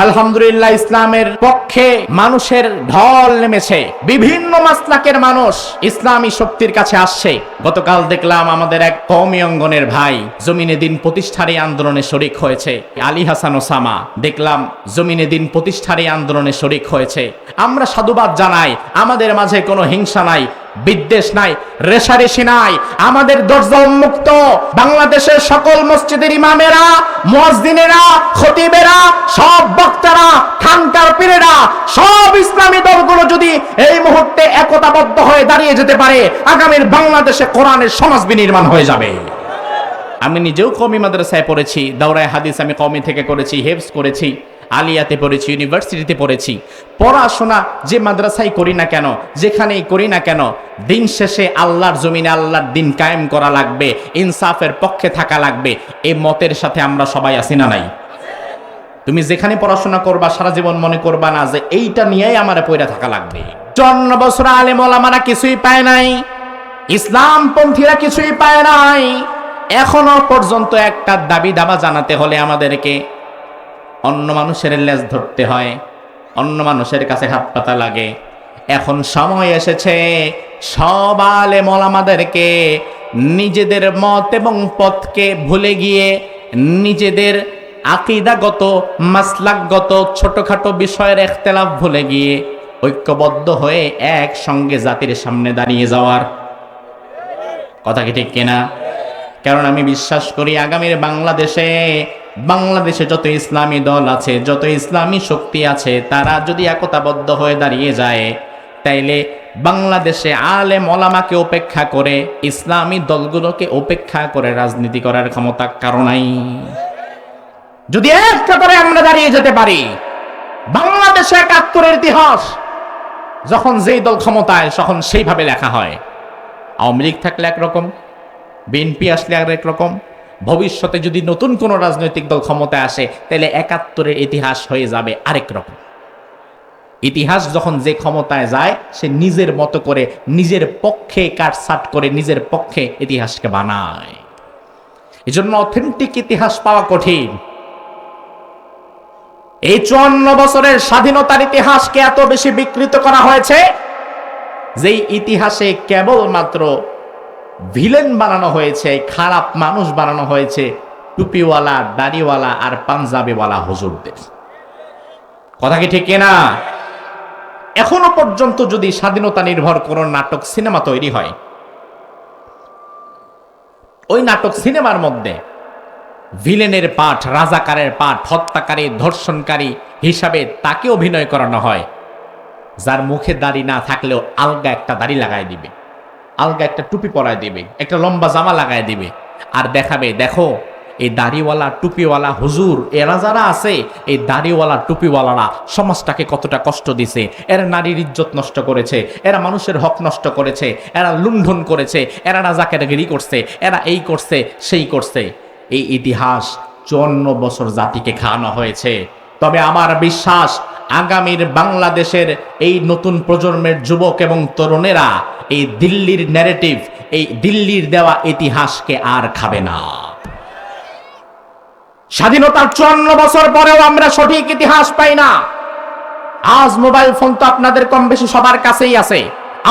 আলহামদুলিল্লাহ, ইসলামের পক্ষে মানুষের ঢল নেমেছে। বিভিন্ন মাসলাকের মানুষ ইসলামী শক্তির কাছে আসছে। গতকাল দেখলাম আমাদের এক কওমি অঙ্গনের ভাই জমিনে দিন প্রতিষ্ঠার এই আন্দোলনে শরিক হয়েছে। আলী হাসান ওসামা দেখলাম জমিনে দিন প্রতিষ্ঠার এই আন্দোলনে শরিক হয়েছে। আমরা সাধুবাদ জানাই, আমাদের মাঝে কোনো হিংসা নাই, বিদ্বেষ নাই, রেশারেশি নাই। আমাদের দরজা উন্মুক্ত। বাংলাদেশের সকল মসজিদের ইমামেরা, মুয়াজ্জিনেরা, খতিবেরা, সব বক্তারা, খানকার পীরেরা, সব ইসলামী দলগুলো যদি এই মুহূর্তে একতাবদ্ধ হয়ে দাঁড়িয়ে যেতে পারে, আগামীর বাংলাদেশে কোরআনের সমাজ বিনির্মাণ হয়ে যাবে। আমি নিজেও কওমি মাদ্রাসায় পড়েছি, দাওরায়ে হাদিস আমি কওমি থেকে করেছি, হেফজ করেছি, আলিয়াতে পড়েছি, ইউনিভার্সিটিতে পড়েছি। পড়াশোনা যে মাদ্রাসায় করি না কেন, যেখানেই করি না কেন, দিন শেষে আল্লাহর জমিনে আল্লাহর দিন কায়েম করা লাগবে, ইনসাফের পক্ষে থাকা লাগবে। এই মতের সাথে আমরা সবাই আছি না নাই? তুমি যেখানে পড়াশোনা করবা সারা জীবন মনে করবা না যে এইটা নিয়েই আমার পয়রা থাকা লাগবে। 54 বছর আলেম ওলামারা কিছুই পায় নাই, ইসলামপন্থীরা কিছুই পায় নাই। এখনো পর্যন্ত একটা দাবি দাবা জানাতে হলে আমাদেরকে অন্য মানুষের লেজ ধরতে হয়, অন্য মানুষের কাছে হাত পাতা লাগে। এখন সময় এসেছে সব আলেম ওলামাদেরকে নিজেদের মত এবং পথকে ভুলে গিয়ে নিজেদের আকীদাগত মাসলাকগত ছোটখাটো বিষয়ের ইখতিলাফ ভুলে গিয়ে ঐক্যবদ্ধ হয়ে একসঙ্গে জাতির সামনে দাঁড়িয়ে যাওয়ার কথা কি ঠিক কিনা? কারণ আমি বিশ্বাস করি আগামীর বাংলাদেশে যত ইসলামী দল আছে, যত ইসলামী শক্তি আছে, তারা যদি একতাবদ্ধ হয়ে দাঁড়িয়ে যায়, তাইলে বাংলাদেশে আলেম ওলামাকে উপেক্ষা করে, ইসলামী দলগুলোকে উপেক্ষা করে রাজনীতি করার ক্ষমতা কারো নাই। যদি একটা করে আমরা দাঁড়িয়ে যেতে পারি, বাংলাদেশে ৭১-এর ইতিহাস যখন যেই দল ক্ষমতায় তখন সেইভাবে লেখা হয়। আওয়ামী লীগ থাকলে একরকম, বিএনপি আসলে আরেক রকম, ভবিষ্যতে যদি নতুন কোন রাজনৈতিক দল ক্ষমতায় আসে তাহলে ৭১-এর ইতিহাস হয়ে যাবে আরেক রকম। ইতিহাস যখন যে ক্ষমতায় যায় সে নিজের মতো করে, নিজের পক্ষে কাটছাট করে, নিজের পক্ষে ইতিহাসকে বানায়। এজন্য অথেন্টিক ইতিহাস পাওয়া কঠিন। এই ৫৪ বছরের স্বাধীনতার ইতিহাসকে এত বেশি বিকৃত করা হয়েছে যেই ইতিহাসে কেবলমাত্র ভিলেন বানানো হয়েছে, খারাপ মানুষ বানানো হয়েছে টুপিওয়ালা, দাড়িওয়ালা আর পাঞ্জাবিওয়ালা হুজুরদের। কথা কি ঠিক কিনা? এখনো পর্যন্ত যদি স্বাধীনতা নির্ভর কোন নাটক সিনেমা তৈরি হয়, ওই নাটক সিনেমার মধ্যে ভিলেনের পাঠ, রাজাকারের পাঠ, হত্যাকারী, ধর্ষণকারী হিসাবে তাকে অভিনয় করানো হয়, যার মুখে দাড়ি না থাকলেও আলগা একটা দাড়ি লাগাই দিবে, আলগা একটা টুপি পরায় দিবে, একটা লম্বা জামা লাগায় দিবে, আর দেখাবে দেখো এই দাড়িওয়ালা টুপিওয়ালা হুজুর, এরা যারা আছে, এই দাড়িওয়ালা টুপিওয়ালারা সমাজটাকে কতটা কষ্ট দিছে, এরা নারীর ইজ্জত নষ্ট করেছে, এরা মানুষের হক নষ্ট করেছে, এরা লুণ্ঠন করেছে, এরা রাজাকারগিরি করছে, এরা এই করছে সেই করছে। এই ইতিহাস ৫৪ বছর জাতিকে খাওয়ানো হয়েছে। তবে আমার বিশ্বাস আগামীর বাংলাদেশের এই নতুন প্রজন্মের যুবক এবং তরুণেরা এই দিল্লির ন্যারেটিভ, এই দিল্লির দেওয়া ইতিহাসকে আর খাবে না। স্বাধীনতার ৫৪ বছর পরেও আমরা সঠিক ইতিহাস পাই না। আজ মোবাইল ফোন তো আপনাদের কম বেশি সবার কাছেই আছে।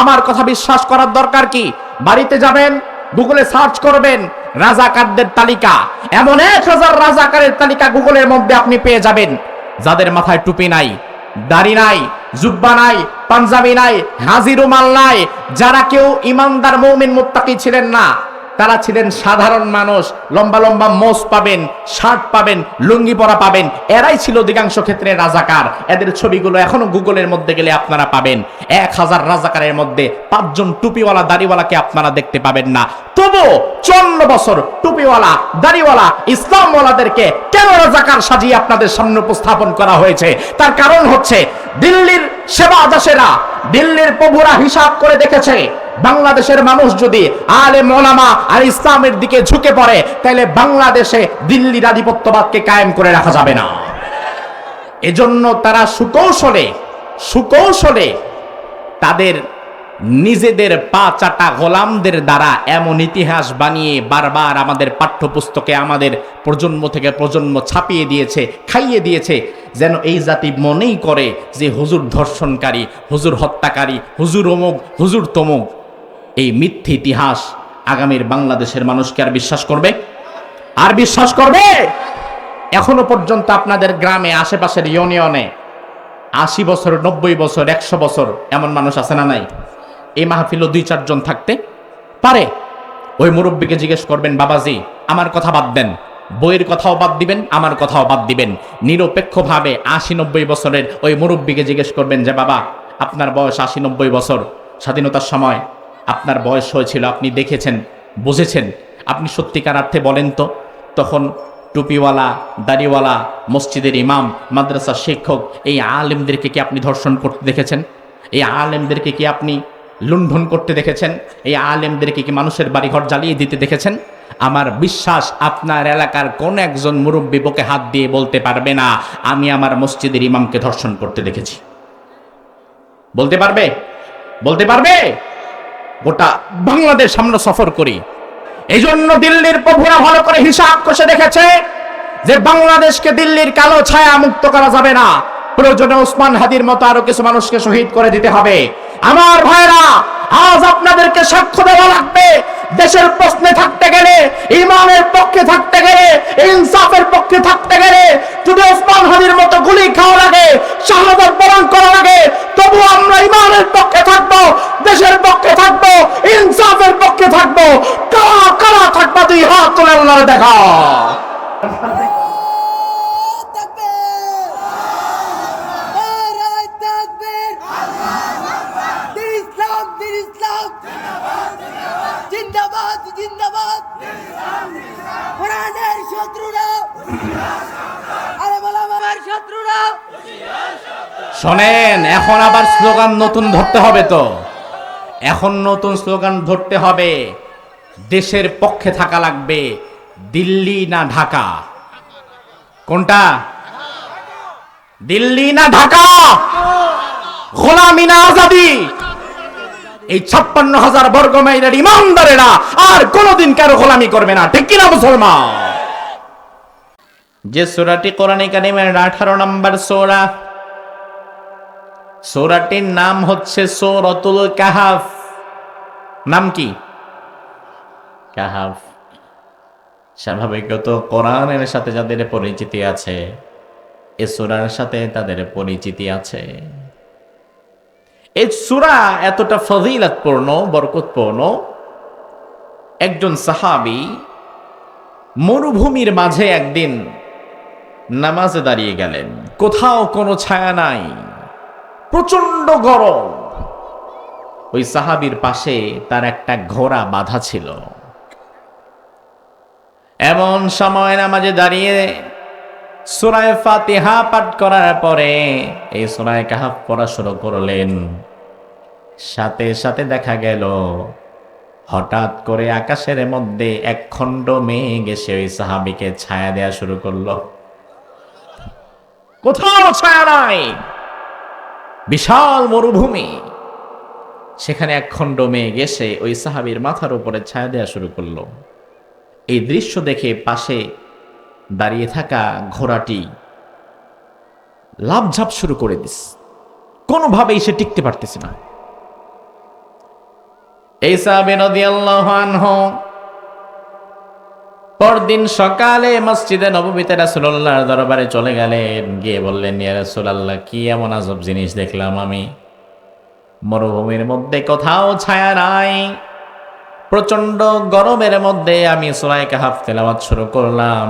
আমার কথা বিশ্বাস করার দরকার কি? বাড়িতে যাবেন, গুগলে সার্চ করবেন রাজাকারদের তালিকা, এমন ১,০০০ রাজাকারের তালিকা গুগলের মধ্যে আপনি পেয়ে যাবেন, যাদের মাথায় টুপি নাই, দাড়ি নাই, জুব্বা নাই, পাঞ্জাবি নাই, হাজি রুমাল নাই, যারা কেউ ইমানদার মুমিন মুত্তাকি ছিলেন না, তারা ছিলেন সাধারণ মানুষ। লম্বা লম্বা মোজ পাবেন, শার্ট পাবেন, লুঙ্গি পরা পাবেন, এরাই ছিল অধিকাংশ ক্ষেত্রে রাজাকার। এদের ছবিগুলো এখনো গুগলের মধ্যে গেলে আপনারা পাবেন। ১,০০০ রাজাকারের মধ্যে ৫ জন টুপিওয়ালা দাড়িওয়ালাকে আপনারা দেখতে পাবেন না। তবু ৫৪ বছর টুপিওয়ালা দাড়িওয়ালা ইসলামওয়ালাদেরকে কেন রাজাকার সাজিয়ে আপনাদের সামনে উপস্থাপন করা হয়েছে? তার কারণ হচ্ছে দিল্লির সেবাদাসেরা, দিল্লির প্রভুরা হিসাব করে দেখেছে, বাংলাদেশের মানুষ যদি আলেম ওলামা আর ইসলামের দিকে ঝুঁকে পড়ে তাহলে বাংলাদেশে দিল্লির আধিপত্যবাদকে কায়েম করে রাখা যাবে না। এজন্য তারা সুকৌশলে তাদের নিজেদের পা চাটা গোলামদের দ্বারা এমন ইতিহাস বানিয়ে বারবার আমাদের পাঠ্যপুস্তকে, আমাদের প্রজন্ম থেকে প্রজন্ম ছাপিয়ে দিয়েছে, খাইয়ে দিয়েছে। যেন এই জাতি মনেই করে যে হুজুর ধর্ষণকারী, হুজুর হত্যাকারী, হুজুর অমুক, হুজুর তমুক। এই মিথ্যে ইতিহাস আগামীর বাংলাদেশের মানুষকে আর বিশ্বাস করবে? আর বিশ্বাস করবে? এখনো পর্যন্ত আপনাদের গ্রামে, আশেপাশের ইউনিয়নে 80 বছর, 90 বছর, 100 বছর এমন মানুষ আছে না নাই? এই মাহফিলও 2-4 জন থাকতে পারে। ওই মুরব্বীকে জিজ্ঞেস করবেন, বাবাজি আমার কথা বাদ দেন, বইয়ের কথাও বাদ দিবেন, আমার কথাও বাদ দিবেন। নিরপেক্ষভাবে 80-90 বছরের ওই মুরব্বীকে জিজ্ঞেস করবেন যে বাবা আপনার বয়স 80-90 বছর, স্বাধীনতার সময় আপনার বয়স হয়েছিল, আপনি দেখেছেন, বুঝেছেন, আপনি সত্যিকার অর্থে বলেন তো তখন টুপিওয়ালা, দাড়িওয়ালা, মসজিদের ইমাম, মাদ্রাসার শিক্ষক, এই আলেমদেরকে কি আপনি ধর্ষণ করতে দেখেছেন? এই আলেমদেরকে কি আপনি লুণ্ঠন করতে দেখেছেন? এই আলেমদেরকে কি মানুষের বাড়িঘর জ্বালিয়ে দিতে দেখেছেন? আমার বিশ্বাস আপনার এলাকার কোন একজন মুরব্বী বুকে হাত দিয়ে বলতে পারবে না আমি আমার মসজিদের ইমামকে ধর্ষণ করতে দেখেছি। বলতে পারবে? বলতে পারবে? গোটা বাংলাদেশ আমরা সফর করি, এই জন্য দিল্লির প্রভুরা ভালো করে হিসাব কষে দেখেছে যে বাংলাদেশকে দিল্লির কালো ছায়া মুক্ত করা যাবে না। প্রয়োজনে ওসমান হাদির মতো আরো কিছু মানুষকে শহীদ করে দিতে হবে। আমার ভাইরা, আজ আপনাদেরকে সাক্ষ্য দেওয়া লাগবে। দেশের প্রশ্নে থাকতে গেলে, ইমানের পক্ষে থাকতে গেলে, ইনসাফের পক্ষে থাকতে গেলে যদি ওসমান হাদির মতো গুলি খাওয়া লাগে, শাহাদাত বরণ করা লাগে, তবু আমরা ইমানের পক্ষে থাকবো, দেশের পক্ষে থাকবো, ইনসাফের পক্ষে থাকবো। কারা কারা থাকবা? তুই হাত তুলে আল্লাহর দেখা। শোনেন, এখন আবার স্লোগান নতুন ধরতে হবে তো। এখন নতুন স্লোগান ধরতে হবে, দেশের পক্ষে থাকা লাগবে। দিল্লি না ঢাকা? কোনটা? দিল্লি না ঢাকা? গোলামি না আজাদি? এই 56,000 বর্গ মাইলের ইমানদারেরা আর কোনোদিন কারো গোলামি করবে না, ঠিক কিনা মুসলমান? যে সূরাটি কোরআনে কারিমের 18 নম্বর সূরা, সূরাটির নাম হচ্ছে সূরাতুল কাহাফ। নাম কি? কাহাফ। স্বাভাবিকত কোরআনের সাথে যাদের পরিচিতি আছে, এ সূরার সাথে তাদের পরিচিতি আছে। এই সূরা এতটা ফজিলতপূর্ণ, বরকতপূর্ণ। একজন সাহাবী মরুভূমির মাঝে একদিন নামাজে দাঁড়িয়ে গেলেন। কোথাও কোনো ছায়া নাই, প্রচন্ড গরম। ওই সাহাবীর পাশে তার একটা ঘোড়া বাঁধা ছিল। এমন সময় নামাজে দাঁড়িয়ে সূরা ফাতিহা পাঠ করার পরে এই সূরা কাহাফ পড়া শুরু করলেন। সাথে সাথে দেখা গেল হঠাৎ করে আকাশের মধ্যে এক খণ্ড মেঘ এসে ওই সাহাবীকে ছায়া দেয়া শুরু করলো। কোথাও ছায়া নাই, বিশাল মরুভূমি, সেখানে এক খণ্ড মেঘ এসে ওই সাহাবীর মাথার উপরে ছায়া দেয়া শুরু করলো। এই দৃশ্য দেখে পাশে দাঁড়িয়ে থাকা ঘোড়াটি লাফঝাপ শুরু করে দিস, কোনোভাবেই সে টিকতে পারতেছে না। এই সাহাবী রাদিয়াল্লাহু আনহু পরদিন সকালে মসজিদে নববীতে রাসূলুল্লাহর দরবারে চলে গেলেন। গিয়ে বললেন, ইয়া রাসূলুল্লাহ, কি এমন আজব জিনিস দেখলাম আমি? মরুভূমির মধ্যে কোথাও ছায়া নাই, প্রচন্ড গরমের মধ্যে আমি সূরা কাহাফ তেলাওয়াত শুরু করলাম,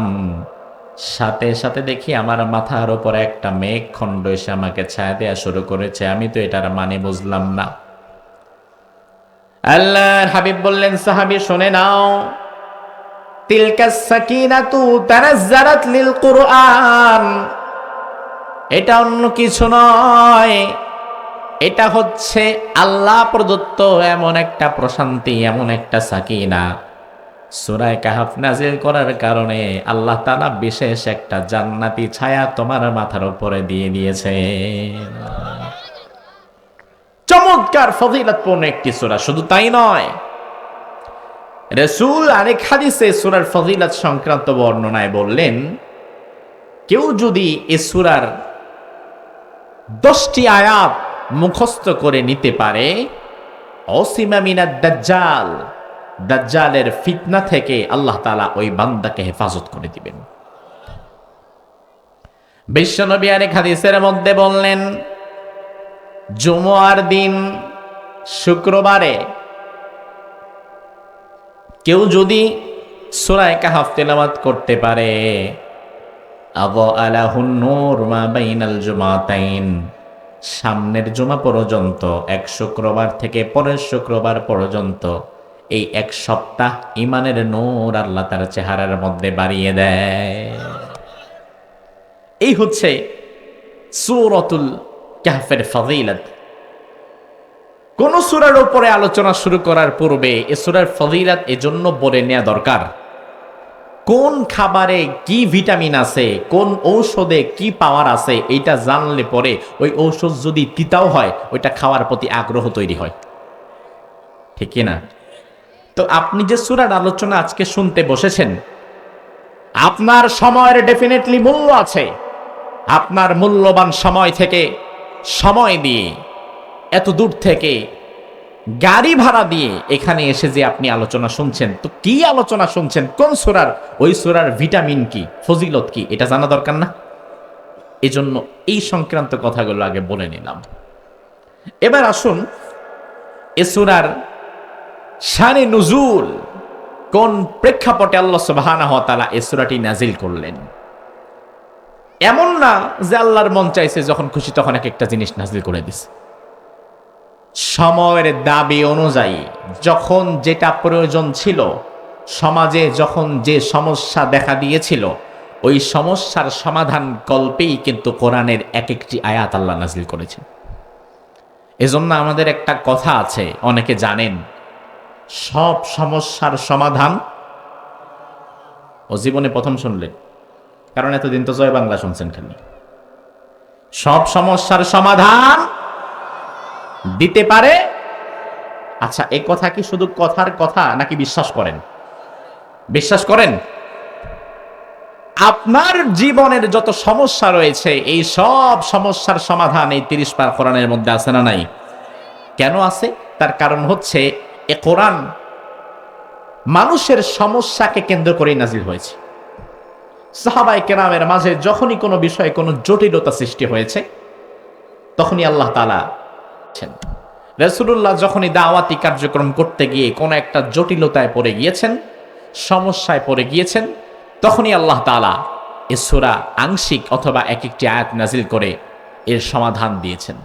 সাথে সাথে দেখি আমার মাথার উপরে একটা মেঘ খণ্ড এসে আমাকে ছায়া দেয়া শুরু করেছে। আমি তো এটার মানে বুঝলাম না। আল্লাহর হাবিব বললেন, সাহাবী শুনে নাও, তিলকা সাকিনাতু তানাজ্জালাত লিল কুরআন। এটা অন্য কিছু নয়, এটা হচ্ছে আল্লাহ প্রদত্ত এমন একটা প্রশান্তি, এমন একটা সাকিনা। সূরা কাহাফ নাজিল করার কারণে আল্লাহ তাআলা বিশেষ একটা জান্নাতি ছায়া তোমার মাথার উপরে দিয়ে দিয়েছে। চমৎকার ফজিলতপূর্ণ একটি সূরা। শুধু তাই নয়, রাসূল আরেক হাদিসে সূরার ফজিলত সংক্রান্ত বর্ণনায় বললেন, কেউ যদি এই সূরার 10টি আয়াত মুখস্থ করে নিতে পারে, অসিমা মিনাদ দাজ্জাল, দাজ্জালের ফিতনা থেকে আল্লাহ তাআলা ওই বান্দাকে হেফাজত করে দিবেন। বিশ্বনবী আরেক হাদিসের মধ্যে বললেন, জুমআর দিন, শুক্রবারে কেউ যদি সূরা কাহফ তেলাওয়াত করতে পারে, আযা আলাহুন নূর মা বাইনাল জুমাতাইন, সামনের জুমা পর্যন্ত, এক শুক্রবার থেকে পরের শুক্রবার পর্যন্ত, এই এক সপ্তাহ ইমানের নূর আল্লাহ তার চেহারার মধ্যে বাড়িয়ে দেয়। এই হচ্ছে সূরাতুল কাহফের ফজিলত। কোন সূরার উপরে আলোচনা শুরু করার পূর্বে এ সূরার ফজিলত এজন্য বলে নেওয়া দরকার। কোন খাবারে কি ভিটামিন আছে, কোন ঔষধে কি পাওয়ার আছে, এইটা জানলে পরে ওই ঔষধ যদি তিতাও হয়, ওইটা খাওয়ার প্রতি আগ্রহ তৈরি হয়, ঠিক কি না? তো আপনি যে সূরার আলোচনা আজকে শুনতে বসেছেন, আপনার সময়ের ডেফিনেটলি মূল্য আছে। আপনার মূল্যবান সময় থেকে, সময় দিয়ে, এত দূর থেকে গাড়ি ভাড়া দিয়ে এখানে এসে যে আপনি আলোচনা শুনছেন, তো কি আলোচনা শুনছেন, কোন সূরার, ওই সূরার ভিটামিন কি, ফজিলত কি, এটা জানা দরকার না? এজন্য এই সংক্রান্ত কথাগুলো আগে বলে নিলাম। এবার আসুন এ সূরার শানে নুজুল, কোন প্রেক্ষাপটে আল্লাহ সুবহানাহু ওয়া তাআলা এ সূরাটি নাজিল করলেন। এমন না যে আল্লাহর মন চাইছে যখন খুশি তখন এক একটা জিনিস নাজিল করে দিছে। সময়ের দাবি অনুযায়ী যখন যেটা প্রয়োজন ছিল, সমাজে যখন যে সমস্যা দেখা দিয়েছিল, ওই সমস্যার সমাধান কল্পেই কিন্তু কোরআনের এক একটি আয়াত আল্লাহ নাজিল করেছেন। এজন্য আমাদের একটা কথা আছে, অনেকে জানেন, সব সমস্যার সমাধান, ও জীবনে প্রথম শুনলেন, কারণ এতদিন তো জয় বাংলা শুনছেন খালি। সব সমস্যার সমাধান দিতে পারে। আচ্ছা, এই কথা কি শুধু কথার কথা নাকি বিশ্বাস করেন? বিশ্বাস করেন? আপনার জীবনের যত সমস্যা রয়েছে, এই সব সমস্যার সমাধান এই 30 পারা কোরআনের মধ্যে আছে না নাই? কেন আছে? তার কারণ হচ্ছে এ কোরআন মানুষের সমস্যাকে কেন্দ্র করেই নাজিল হয়েছে। সাহাবায়ে কেরামের মাঝে যখনই কোনো বিষয়ে কোনো জটিলতা সৃষ্টি হয়েছে, তখনই আল্লাহ তাআলা, রাসূলুল্লাহ যখনই দাওয়াতি কার্যক্রম করতে গিয়ে কোনো একটা জটিলতায় পড়ে গিয়েছেন, সমস্যায় পড়ে গিয়েছেন, তখনই আল্লাহ তাআলা এ সূরা আংশিক অথবা এক একটি আয়াত নাজিল করে এর সমাধান দিয়েছেন।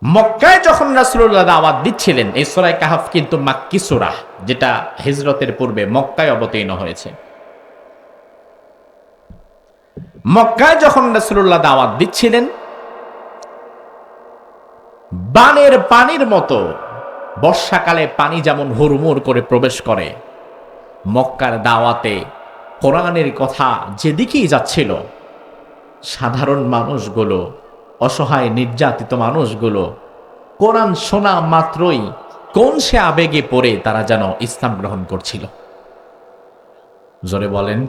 মক্কায় যখন রাসূলুল্লাহ দাওয়াত দিচ্ছিলেন, এই সূরা কাহফ কিন্তু মাক্কি সূরা, যেটা হিজরতের পূর্বে মক্কায় অবতীর্ণ হয়েছে। মক্কায় যখন রাসূলুল্লাহ দাওয়াত দিচ্ছিলেন, বানের পানির মতো বর্ষাকালে পানি যেমন হুড়মুড় করে প্রবেশ করে, মক্কার দাওয়াতে কোরআনের কথা যেদিকেই যাচ্ছিল, সাধারণ মানুষগুলো, অসহায় নির্যাতিত মানুষগুলো কোরআন শোনা মাত্রই কোন সে আবেগে পড়ে তারা যেন ইসলাম গ্রহণ করছিল। জোরে বলেন।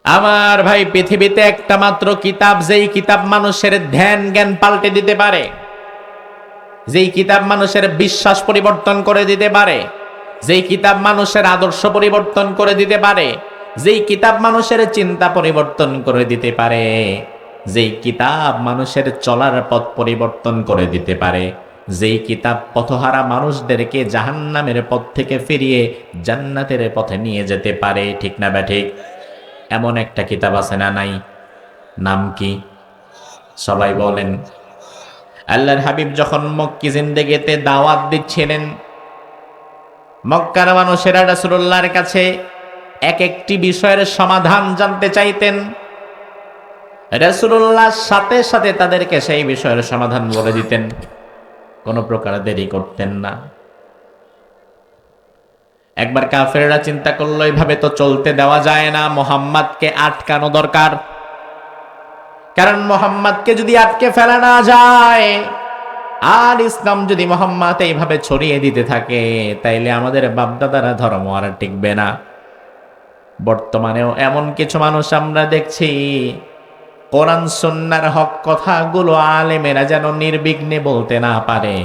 আমার ভাই, পৃথিবীতে একটা মাত্র কিতাব, যেই কিতাব মানুষের ধ্যান জ্ঞান পাল্টে দিতে পারে, যেই কিতাব মানুষের বিশ্বাস পরিবর্তন করে দিতে পারে, যেই কিতাব মানুষের আদর্শ পরিবর্তন করে দিতে পারে, যেই কিতাব মানুষের চিন্তা পরিবর্তন করে দিতে পারে, যেই কিতাব মানুষের চলার পথ পরিবর্তন করে দিতে পারে, যেই কিতাব পথহারা মানুষদেরকে জাহান্নামের পথ থেকে ফিরিয়ে জান্নাতের পথে নিয়ে যেতে পারে, ঠিক না ব্যাঠিক? এমন একটা কিতাব আছে না নাই? নাম কি? সবাই বলেন। আল্লাহর হাবিব যখন মক্কি জিন্দেগিতে দাওয়াত দিচ্ছিলেন, মক্কার মানুষেরা রাসূলুল্লাহর কাছে এক একটি বিষয়ের সমাধান জানতে চাইতেন। রাসূলুল্লাহ সাথে সাথে তাদেরকে সেই বিষয়ের সমাধান বলে দিতেন, কোনো প্রকার দেরি করতেন না। একবার কাফেররা চিন্তা করলো, এইভাবে তো চলতে দেওয়া যায় না, মুহাম্মাদকে আটকানো দরকার। কারণ মুহাম্মাদকে যদি আটকে ফেলা না যায়, আর ইসলাম যদি মুহাম্মাদ এইভাবে ছড়িয়ে দিতে থাকে, তাইলে আমাদের বাপদাদারা ধর্ম আর টিকবে না। বর্তমানেও এমন কিছু মানুষ আমরা দেখছি, কোরআন সুন্নাহর হক কথাগুলো আলেমেরা যেন নির্বিঘ্নে বলতে না পারে,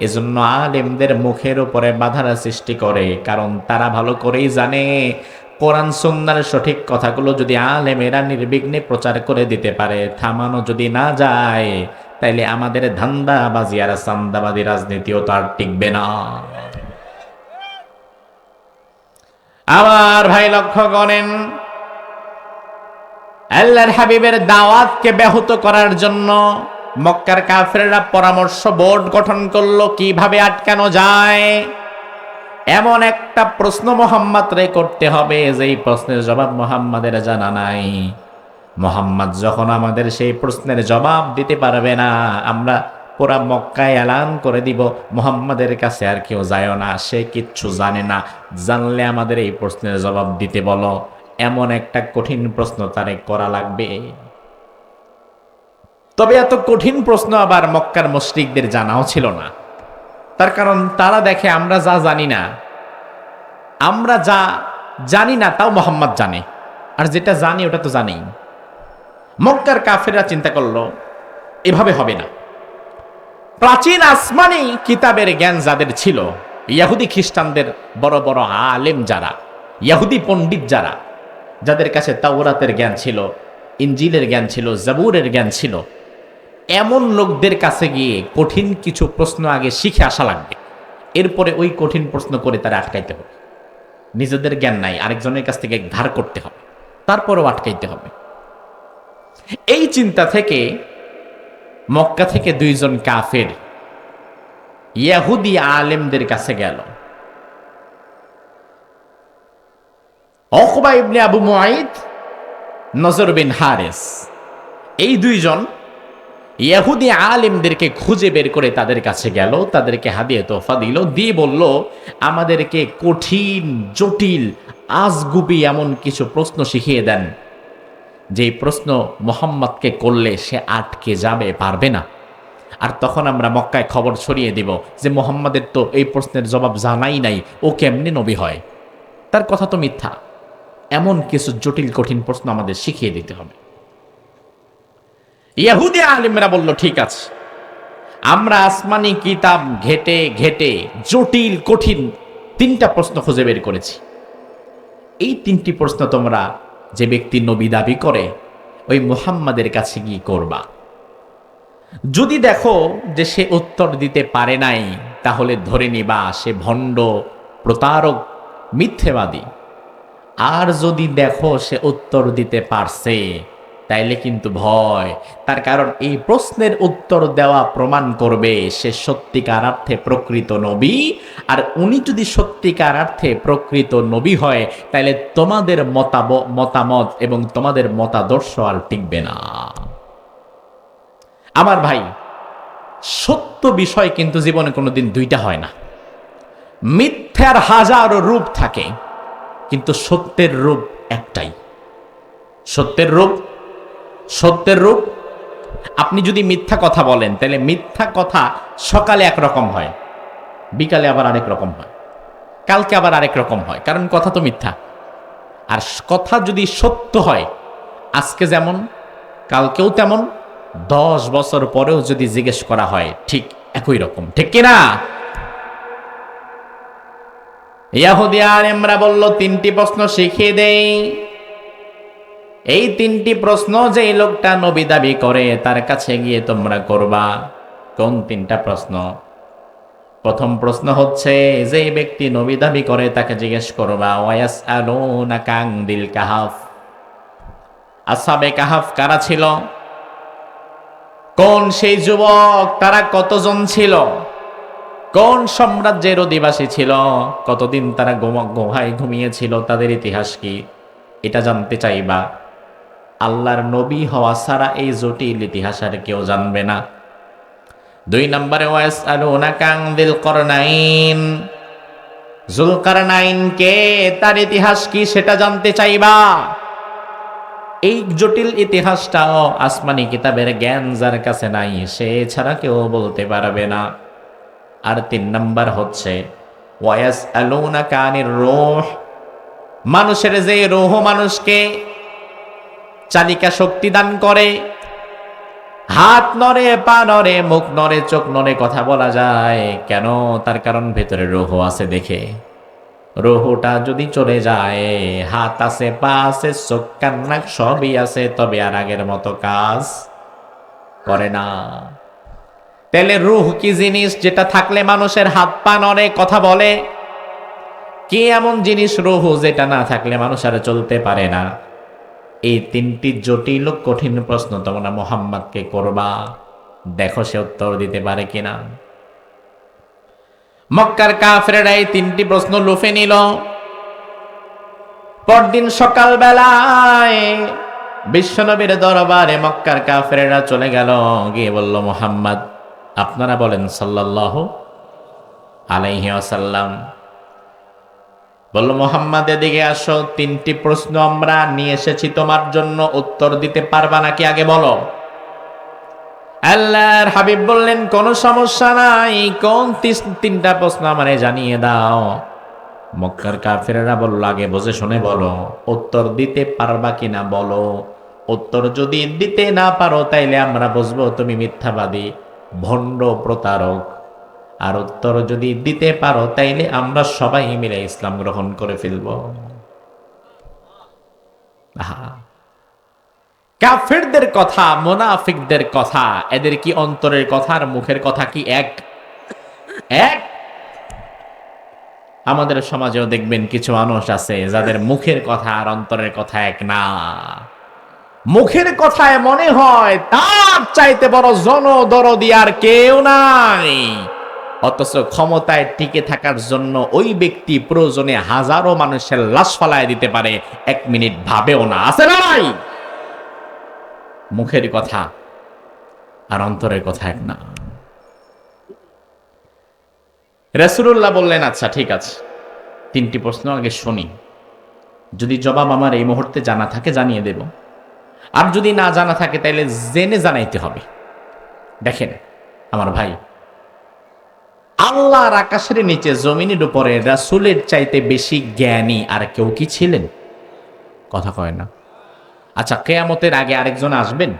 এজন্য আলেমদের মুখের উপরে বাধার সৃষ্টি করে। কারণ তারা ভালো করেই জানে কোরআন সুন্নাহর সঠিক কথাগুলো যদি আলেমেরা নির্বিঘ্নে প্রচার করে দিতে পারে, থামানো যদি না যায়, তাইলে আমাদের ধান্দাবাজি আর চান্দাবাজি রাজনীতিও তো আর টিকবে না। আমার ভাই লক্ষ্য করেন, আল্লাহর হাবিবের দাওয়াতকে ব্যাহত করার জন্য মক্কার কাফেররা পরামর্শ বোর্ড গঠন করলো কিভাবে আটকানো যায়। এমন একটা প্রশ্ন মোহাম্মদ রে করতে হবে যেই প্রশ্নের জবাব মোহাম্মদের জানা নাই। মোহাম্মদ যখন আমাদের সেই প্রশ্নের জবাব দিতে পারবে না, আমরা পুরা মক্কায় এলান করে দিব মোহাম্মদের কাছে আর কেউ যায় না, সে কিচ্ছু জানে না, জানলে আমাদের এই প্রশ্নের জবাব দিতে বলো। এমন একটা কঠিন প্রশ্ন তারে করা লাগবে। তবে এত কঠিন প্রশ্ন আবার মক্কার মুশরিকদের জানাও ছিল না। তার কারণ তারা দেখে আমরা যা জানি না, আমরা যা জানি না তাও মোহাম্মদ জানে, আর যেটা জানি ওটা তো জানেই। মক্কার কাফেররা চিন্তা করলো এভাবে হবে না। প্রাচীন আসমানি কিতাবের জ্ঞান যাদের ছিল, ইহুদি খ্রিস্টানদের বড় বড় আলেম যারা, ইহুদি পণ্ডিত যারা, যাদের কাছে তাওরাতের জ্ঞান ছিল, ইনজিলের জ্ঞান ছিল, জাবুরের জ্ঞান ছিল, এমন লোকদের কাছে গিয়ে কঠিন কিছু প্রশ্ন আগে শিখে আসা লাগবে, এরপরে ওই কঠিন প্রশ্ন করে তারা আটকাইতে হবে। নিজেদের জ্ঞান নাই, আরেকজনের কাছ থেকে ধার করতে হবে, তারপরেও আটকাইতে হবে। এই চিন্তা থেকে মক্কা থেকে দুইজন কাফের ইহুদি আলেমদের কাছে গেল। উকবা ইবনে আবু মুআইদ, নজর বিন হারিস, এই দুইজন ইহুদি আলেমদেরকে খুঁজে বের করে তাদের কাছে গেল, তাদেরকে হাদিয়া তোহফা দিল, দিয়ে বলল আমাদেরকে কঠিন জটিল আজগুবি এমন কিছু প্রশ্ন শিখিয়ে দেন যেই প্রশ্ন মোহাম্মদকে করলে সে আটকে যাবে, পারবে না। আর তখন আমরা মক্কায় খবর ছড়িয়ে দিব যে মোহাম্মদের তো এই প্রশ্নের জবাব জানাই নাই, ও কেমনে নবী হয়, তার কথা তো মিথ্যা। এমন কিছু জটিল কঠিন প্রশ্ন আমাদের শিখিয়ে দিতে হবে। ইহুদি আলেমরা বলল ঠিক আছে, আমরা আসমানি কিতাব ঘেটে ঘেটে জটিল কঠিন 3টা প্রশ্ন খুঁজে বের করেছি। এই 3টি প্রশ্ন তোমরা যে ব্যক্তি নবী দাবি করে ওই মুহাম্মাদের কাছে গিয়ে করবা। যদি দেখো যে সে উত্তর দিতে পারে নাই, তাহলে ধরে নিবা সে ভণ্ড, প্রতারক, মিথ্যেবাদী। আর যদি দেখো সে উত্তর দিতে পারছে, তাইলে কিন্তু ভয়, তার কারণ এই প্রশ্নের উত্তর দেওয়া প্রমাণ করবে সে সত্যিকার অর্থে প্রকৃত নবী। আর উনি যদি সত্যিকার অর্থে প্রকৃত নবী হয়, তাহলে তোমাদের মতামত এবং তোমাদের মতাদর্শ আর টিকবে না। আমার ভাই, সত্য বিষয় কিন্তু জীবনে কোনোদিন দুইটা হয় না। মিথ্যার হাজারো রূপ থাকে, কিন্তু সত্যের রূপ একটাই। সত্যের রূপ আপনি যদি মিথ্যা কথা বলেন, তাহলে মিথ্যা কথা সকালে একরকম হয়, বিকালে আবার আরেক রকম হয়, কালকে আবার আরেক রকম হয়, কারণ কথা তো মিথ্যা। আর কথা যদি সত্য হয়, আজকে যেমন কালকেও তেমন, 10 বছর পরেও যদি জিজ্ঞেস করা হয় ঠিক একই রকম, ঠিক কিনা? ইহুদি আলেমরা বলল 3টি প্রশ্ন শিখিয়ে দেই। এই 3টি প্রশ্ন যে লোকটা নবী দাবি করে তার কাছে গিয়ে তোমরা করবা। কোন 3টা প্রশ্ন? প্রথম প্রশ্ন হচ্ছে, যে ব্যক্তি নবী দাবি করে তাকে জিজ্ঞেস করবা ওয়ায়াসআলুনাকা আনিল কাহাফ, আসহাবে কাহাফ কারা ছিল, কোন সেই যুবক, তারা কতজন ছিল, কোন সাম্রাজ্যের অধিবাসী ছিল, কতদিন তারা গুহায় ঘুমিয়েছিল, তাদের ইতিহাস কি, এটা জানতে চাইবা। আল্লাহর নবী হওয়া ছাড়া এই জটিল ইতিহাস আর কেউ জানবে না। 2 নম্বরে ওয়ায়াসআলুনাকা আনিল করনাইন, যুলকারনাইন কে, তার ইতিহাস কি সেটা জানতে চাইবা। এই জটিল ইতিহাসটাও আসমানি কিতাবের জ্ঞান যার কাছে নাই, সে ছাড়া কেউ বলতে পারবে না। আর 3 নাম্বার হচ্ছে ওয়ায়াসআলুনাকা আনির রূহ, মানুষের যে রূহ, মানুষকে চালিকা শক্তি দান করে, হাত নড়ে, পা নড়ে, মুখ নড়ে, চোখ নড়ে, কথা বলা যায়। কেন? তার কারণ ভেতরে রূহ আছে দেখে। রূহটা যদি চলে যায়, হাত আছে, পা আছে, চোখ কান নাক সবই আছে, তবে আর আগের মতো কাজ করে না। তাহলে রূহ কি জিনিস যেটা থাকলে মানুষের হাত পা নড়ে, কথা বলে? কি এমন জিনিস রূহ যেটা না থাকলে মানুষ আর চলতে পারে না? এই তিনটি জটিল ও কঠিন প্রশ্ন তোমরা মুহাম্মদকে করবা, দেখো সে উত্তর দিতে পারে কিনা। মক্কার কাফেরেরা এই তিনটি প্রশ্ন লুফে নিল। পরদিন সকাল বেলায় বিশ্বনবীর দরবারে মক্কার কাফেরেরা চলে গেল, গিয়ে বলল, মুহাম্মদ আপনারা বলেন সাল্লাল্লাহু আলাইহি ওয়াসাল্লাম। বলল, মুহাম্মদ এদিকে আসো, তিনটি প্রশ্ন আমরা নিয়ে এসেছি তোমার জন্য, উত্তর দিতে পারবা নাকি আগে বলো। আল্লাহর হাবিব বললেন, কোনো সমস্যা নাই, কোন তিনটা প্রশ্ন আমারে জানিয়ে দাও। মক্কার কাফেরেরা বলল, আগে বুঝে শুনে বলো, উত্তর দিতে পারবা কিনা বলো। উত্তর যদি দিতে না পারো তাইলে আমরা বুঝবো তুমি মিথ্যাবাদী, ভণ্ড, প্রতারক। আর উত্তর যদি দিতে পারো তাইলে আমরা সবাই মিলে ইসলাম গ্রহণ করে ফেলব। কাফেরদের কথা, মুনাফিকদের কথা, এদের কি অন্তরের কথা আর মুখের কথা কি এক? আমাদের সমাজেও দেখবেন কিছু মানুষ আছে যাদের মুখের কথা আর অন্তরের কথা এক না। মুখের কথায় মনে হয় তার চাইতে বড় জনদরদি আর কেউ নাই, অথচ ক্ষমতায় টিকে থাকার জন্য ওই ব্যক্তি প্রয়োজনে হাজারো মানুষের লাশ ফালায় দিতে পারে, 1 মিনিট ভাবেও না। আছে না নাই? মুখের কথা আর অন্তরের কথা এক না। রাসূলুল্লাহ বললেন, আচ্ছা ঠিক আছে, তিনটি প্রশ্ন আগে শুনি, যদি জবাব আমার এই মুহূর্তে জানা থাকে জানিয়ে দেব, আর যদি না জানা থাকে তাহলে জেনে জানাইতে হবে। দেখেন আমার ভাই, আল্লাহর আকাশের নিচে জমিনের উপরে রাসূলের চাইতে বেশি জ্ঞানী আর কেউ কি ছিলেন? কথা কয় না। আচ্ছা, কিয়ামতের আগে আরেকজন আসবেন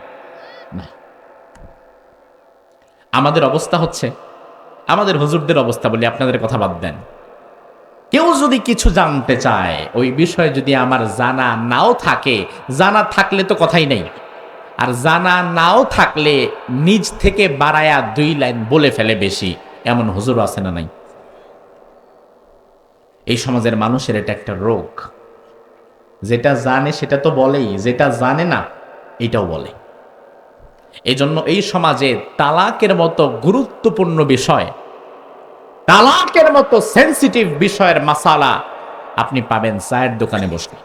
না? আমাদের অবস্থা হচ্ছে, আমাদের হুজুরদের অবস্থা বলি, আপনাদের কথা বাদ দেন। কেউ যদি কিছু জানতে চায়, ওই বিষয়ে যদি আমার জানা নাও থাকে, জানা থাকলে তো কথাই নেই, আর জানা নাও থাকলে নিজ থেকে বাড়ায়া 2 লাইন বলে ফেলে বেশি, এমন হুজুর আছে না নাই? এই সমাজের মানুষের এটা একটা রোগ, যেটা জানে সেটা তো বলেই, যেটা জানে না এটাও বলে। এজন্য এই সমাজে তালাকের মতো গুরুত্বপূর্ণ বিষয়, তালাকের মতো সেনসিটিভ বিষয়ের মাসালা আপনি পাবেন চায়ের দোকানে বসলে।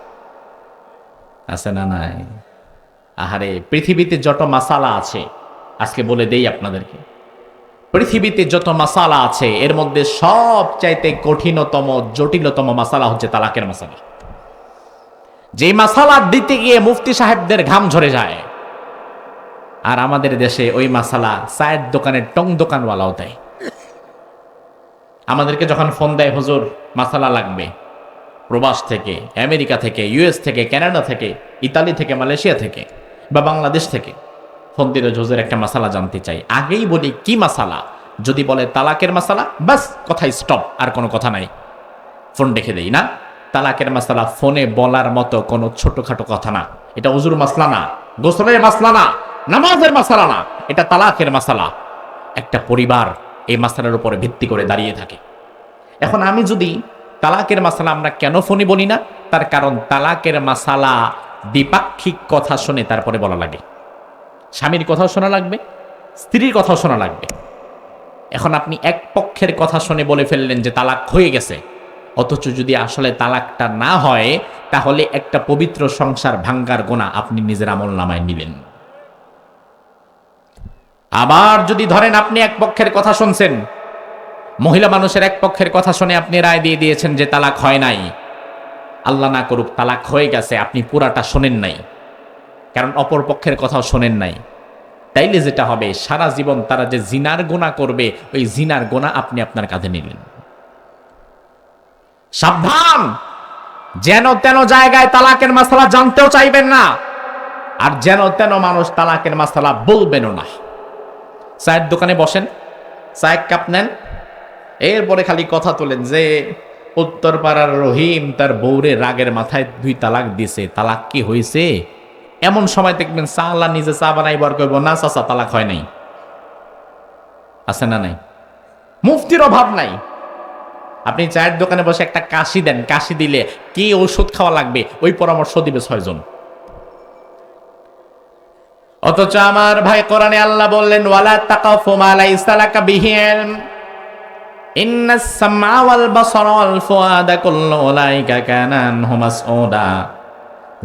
আছে না নাই? আহারে, পৃথিবীতে যত মাসালা আছে, আজকে বলে দেই আপনাদেরকে, পৃথিবীতে যত মাসালা আছে এর মধ্যে সব চাইতে কঠিনতম, জটিলতম মাসালা হচ্ছে তালাকের মাসালা। যে মাসালা দিতে গিয়ে মুফতি সাহেবদের ঘাম ঝরে যায়, আর আমাদের দেশে ওই মাসালা চায়ের দোকানের টং দোকানওয়ালাও দেয়। আমাদেরকে যখন ফোন দেয়, হুজুর মাসালা লাগবে, প্রবাস থেকে, আমেরিকা থেকে, ইউএস থেকে, কানাডা থেকে, ইতালি থেকে, মালয়েশিয়া থেকে বা বাংলাদেশ থেকে ফোন দিলে, হুজুর একটা মাসালা জানতে চাই, আগেই বলি কি মাসালা। যদি বলে তালাকের মাসালা, বাস কথা স্টপ, আর কোনো কথা নাই, ফোন রেখে দেই। না, তালাকের মাসালা ফোনে বলার মতো কোনো ছোটখাটো কথা না। এটা ওযুর মাসলা না, গোসলের মাসলা না, নামাজের মাসালা না, এটা তালাকের মাসালা। একটা পরিবার এই মাসালার উপরে ভিত্তি করে দাঁড়িয়ে থাকে। এখন আমি যদি তালাকের মাসালা আমরা কেন ফোনে বলি না, তার কারণ তালাকের মাসালা দ্বিপাক্ষিক কথা শুনে তারপরে বলা লাগে। স্বামীর কথাও শোনা লাগবে, স্ত্রীর কথাও শোনা লাগবে। এখন আপনি এক পক্ষের কথা শুনে বলে ফেললেন যে তালাক হয়ে গেছে, অথচ যদি আসলে তালাকটা না হয় তাহলে একটা পবিত্র সংসার ভাঙ্গার গুনাহ আপনি নিজের আমলনামায় নিলেন। আবার যদি ধরেন আপনি এক পক্ষের কথা শুনছেন, মহিলা মানুষের এক পক্ষের কথা শুনে আপনি রায় দিয়ে দিয়েছেন যে তালাক হয় নাই, আল্লাহ না করুক তালাক হয়ে গেছে, আপনি পুরাটা শোনেন নাই, কারণ অপর পক্ষের কথাও শোনেন নাই। তাইলে যেটা হবে, সারা জীবন তারা যে জিনার গুনাহ করবে, ওই জিনার গুনাহ আপনি আপনার কাঁধে নিলেন। সাবধান, যেন তেন জায়গায় তালাকের মাসালা জানতেও চাইবেন না। আর যেন তেন মানুষ তালাকের মাসালা বলবেনও না। চায়ের দোকানে বসেন, চায়ের কাপ নেন, এরপরে খালি কথা তোলেন যে উত্তর পাড়ার রহিম তার বউরে রাগের মাথায় 2 তালাক দিছে, তালাক কি হয়েছে? এমন সময় দেখবেন চালা নিজে চা বানাইবার কইব না চাচা তালাক হয় নাই। আছে না নাই? মুফতির অভাব নাই। আপনি চায়ের দোকানে বসে একটা কাশি দেন, কাশি দিলে কি ঔষধ খাওয়া লাগবে ওই পরামর্শ দিবে 6 জন। অথচ আমার ভাই কোরআনে আল্লাহ বললেন ওয়ালা তাকাফু মা লাইসা লাকা বিহি ইলম ইন্নাস সামআ ওয়াল বাসারা ওয়াল ফুআদা কুল্লু উলাইকা কানা আনহু মাসউদা।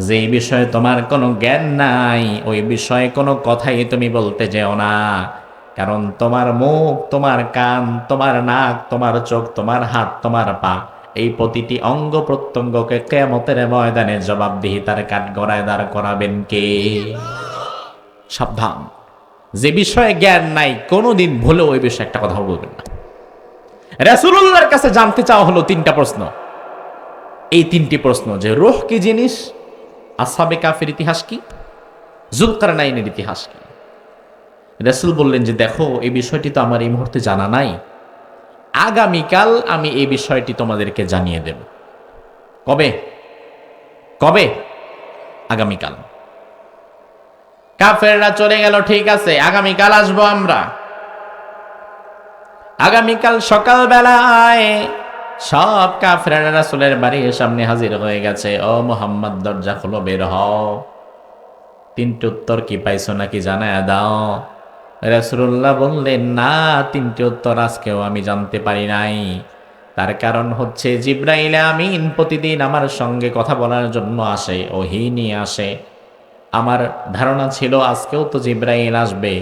যে বিষয়ে তোমার কোনো জ্ঞান নাই ওই বিষয়ে কোনো কথাই তুমি বলতে যেও না, কারণ তোমার মুখ, তোমার কান, তোমার নাক, তোমার চোখ, তোমার হাত, তোমার পা, এই প্রতিটি অঙ্গ প্রত্যঙ্গকে কিয়ামতের ময়দানে জবাবদিহিতার কাঠগড়ায় দাঁড় করাবেন কে? সাবধান, যে বিষয়ে জ্ঞান নাই কোনোদিন ভুলেও ওই বিষয়ে একটা কথা বলবেন না। রাসূলুল্লাহর কাছে জানতে চাওয়া হলো 3টা প্রশ্ন। এই 3টি প্রশ্ন যে রূহ কি জিনিস, আসহাবে কাফের ইতিহাস কি, যুলকারনাইনের ইতিহাস কি। রাসূল বললেন যে দেখো এই বিষয়টি তো আমার এই মুহূর্তে জানা নাই, আগামীকাল আমি এই বিষয়টি তোমাদেরকে জানিয়ে দেব। কবে? কবে? আগামীকাল। কাফেররা চলে গেল, ঠিক আছে আগামীকাল আসবো আমরা। আগামীকাল সকালবেলায় সব কাফেররা রাসূলের বাড়ির সামনে হাজির হয়ে গেছে। ও মুহাম্মদ দরজা খোলো, বের হও। 3টি উত্তর কি পাইছো নাকি জানায়া দাও। রাসূলুল্লাহ বললেন না, 3টি উত্তর আজকেও আমি জানতে পারি নাই। তার কারণ হচ্ছে জিবরাইল আমিন প্রতিদিন আমার সঙ্গে কথা বলার জন্য আসে, ওহী নিয়ে আসে। আমার ধারণা ছিল আজকেও তো জিবরাইল আসবে,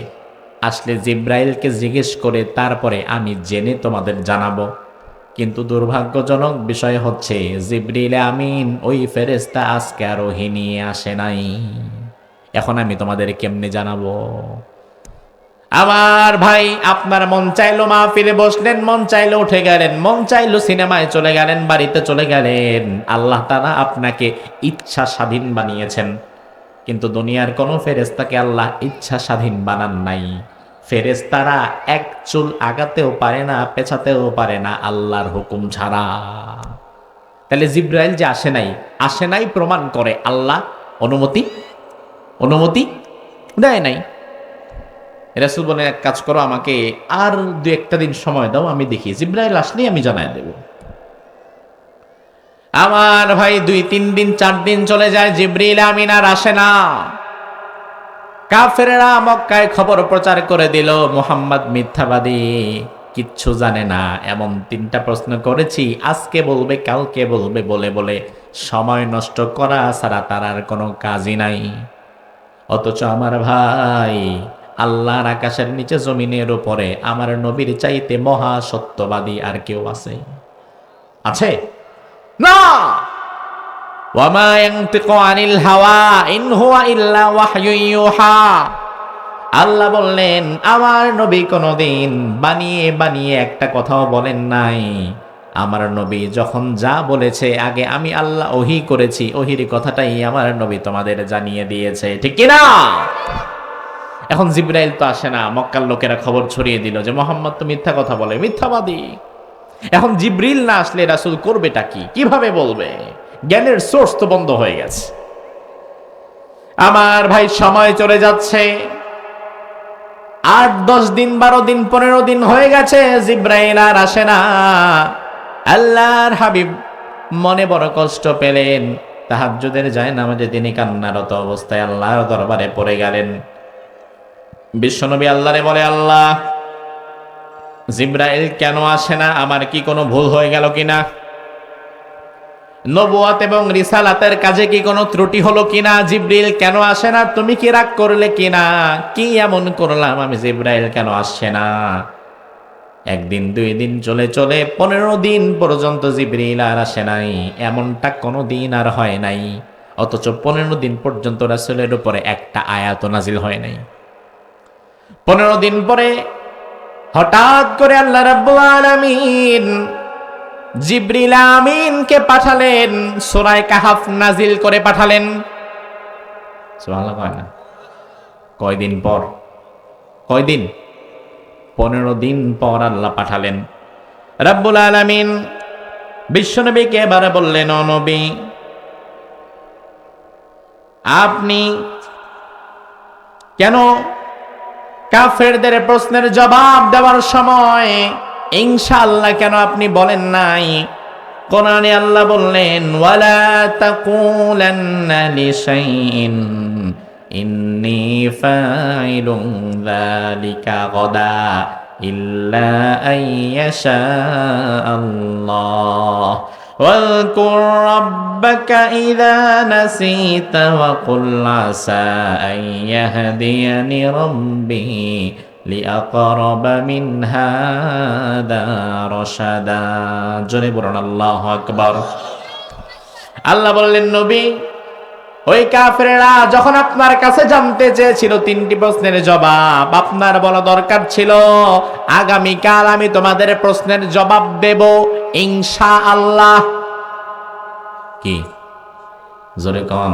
আসলে জিবরাইলকে জিজ্ঞেস করে তারপরে আমি জেনে তোমাদের জানাবো। কিন্তু দুর্ভাগ্যজনক বিষয় হচ্ছে জিবরিল আমিন ওই ফেরেশতা আজকে আর ওহী নিয়ে আসে নাই। এখন আমি তোমাদের কেমনে জানাবো? আমার ভাই, আপনার মন চাইলো মাহফিলে বসলেন, মন চাইলো উঠে গেলেন, মন চাইলো সিনেমায় চলে গেলেন, বাড়িতে চলে গেলেন। আল্লাহ তাআলা আপনাকে ইচ্ছা স্বাধীন বানিয়েছেন, কিন্তু দুনিয়ার কোন ফেরেশতাকে আল্লাহ ইচ্ছা স্বাধীন বানান নাই। ফেরেশতারা এক চুল আগাতেও পারে না, পেছাতেও পারে না আল্লাহর হুকুম ছাড়া। তাহলে জিবরাইল যে আসে নাই প্রমাণ করে আল্লাহ অনুমতি দেয় নাই। রাসূল বলেন এক কাজ করো, আমাকে আর 2-1টা দিন সময় দাও, আমি দেখি জিবরাইল আসলেই আমি জানাই দেব। আমার ভাই 2-3 দিন 4 দিন চলে যায়, জিবরিল আমিন আর আসে না। কাফেররা মক্কায় খবর প্রচার করে দিল মুহাম্মদ মিথ্যাবাদী, কিচ্ছু জানে না। এমন 3টা প্রশ্ন করেছি, আজকে বলবে কালকে বলবে বলে বলে সময় নষ্ট করা ছাড়া তার আর কোনো কাজই নাই। অথচ আমার ভাই, আল্লাহর আকাশের নিচে জমিনের উপরে আমার নবীর চাইতে মহা সত্যবাদী আর কেউ আছে না। ওয়ামা ইয়ানতিকু আনিল হাওয়া ইন হুয়া ইল্লা ওয়াহয়ুন ইউহা। আল্লাহ বললেন আমার নবী কোনদিন বানিয়ে বানিয়ে একটা কথাও বলেন নাই। আমার নবী যখন যা বলেছে আগে আমি আল্লাহ ওহী করেছি, ওহীর কথাটাই আমার নবী তোমাদের জানিয়ে দিয়েছে, ঠিক কি না? এখন জিবরাইল তো আসে না, মক্কার লোকেরা খবর ছড়িয়ে দিল যে মুহাম্মদ তো মিথ্যা কথা বলে, মিথ্যাবাদী। এখন জিবরিল না আসলে রাসূল করবেটা কি, কিভাবে বলবে? জ্ঞানের সোর্স তো বন্ধ হয়ে গেছে। আমার ভাই সময় চলে যাচ্ছে, 8-10 দিন 12 দিন 15 দিন হয়ে গেছে, জিবরাইল আর আসে না। আল্লাহর হাবিব মনে বড় কষ্ট পেলেন, তাহাজ্জুদের জায়নামাজে তিনি কান্নারত অবস্থায় আল্লাহর দরবারে পড়ে গেলেন। বিশ্বনবী আল্লাহরে বলে, আল্লাহ জিবরাইল কেন আসে না? আমার কি কোনো ভুল হয়ে গেল কিনা? নবুয়ত এবং রিসালাতের কাজে কি কোনো ত্রুটি হলো কিনা? জিবরিল কেন আসে না? তুমি কি রাগ করলে কিনা? কি এমন করলাম আমি, জিবরাইল কেন আসছে না? 1 দিন 2 দিন চলে চলে 15 দিন পর্যন্ত জিবরিল আর আসে নাই। এমনটা কোনো দিন আর হয় নাই। অথচ 15 দিন পর্যন্ত রাসূলের উপরে একটা আয়াত নাজিল হয় নাই। 15 দিন পরে হঠাৎ করে আল্লাহ রাব্বুল আলামিন জিবরিল আমিনকে পাঠালেন, সূরা কাহাফ নাজিল করে পাঠালেন। সুবহানাল্লাহ কয় না? কয়দিন পর? কয়দিন? 15 দিন পর আল্লাহ পাঠালেন। রাব্বুল আলামিন বিশ্বনবীকে এবারে বললেন, ও নবী, আপনি কেন কাফেরদের প্রশ্নের জবাব দেওয়ার সময় ইনশাআল্লাহ কেন আপনি বলেন নাই? কোরআনে আল্লাহ বললেন, ওয়ালা তাকুলান্না লিশাইইন ইন্নী ফাইলুন যালিকা গাদা ইল্লা আইয়াশা আল্লাহ واذكر ربك إذا نسيت وقل عسى أن يهديني ربي لأقرب من هذا رشدا জোরে বলুন আল্লাহু আকবার। আল্লাহ বললেন, নবী, ওই কাফেররা যখন আপনার কাছে জানতে চেয়েছিল 3টি প্রশ্নের জবাব, আপনার বলা দরকার ছিল, আগামীকাল আমি তোমাদের প্রশ্নের জবাব দেব ইনশাআল্লাহ। কি জোরে কন?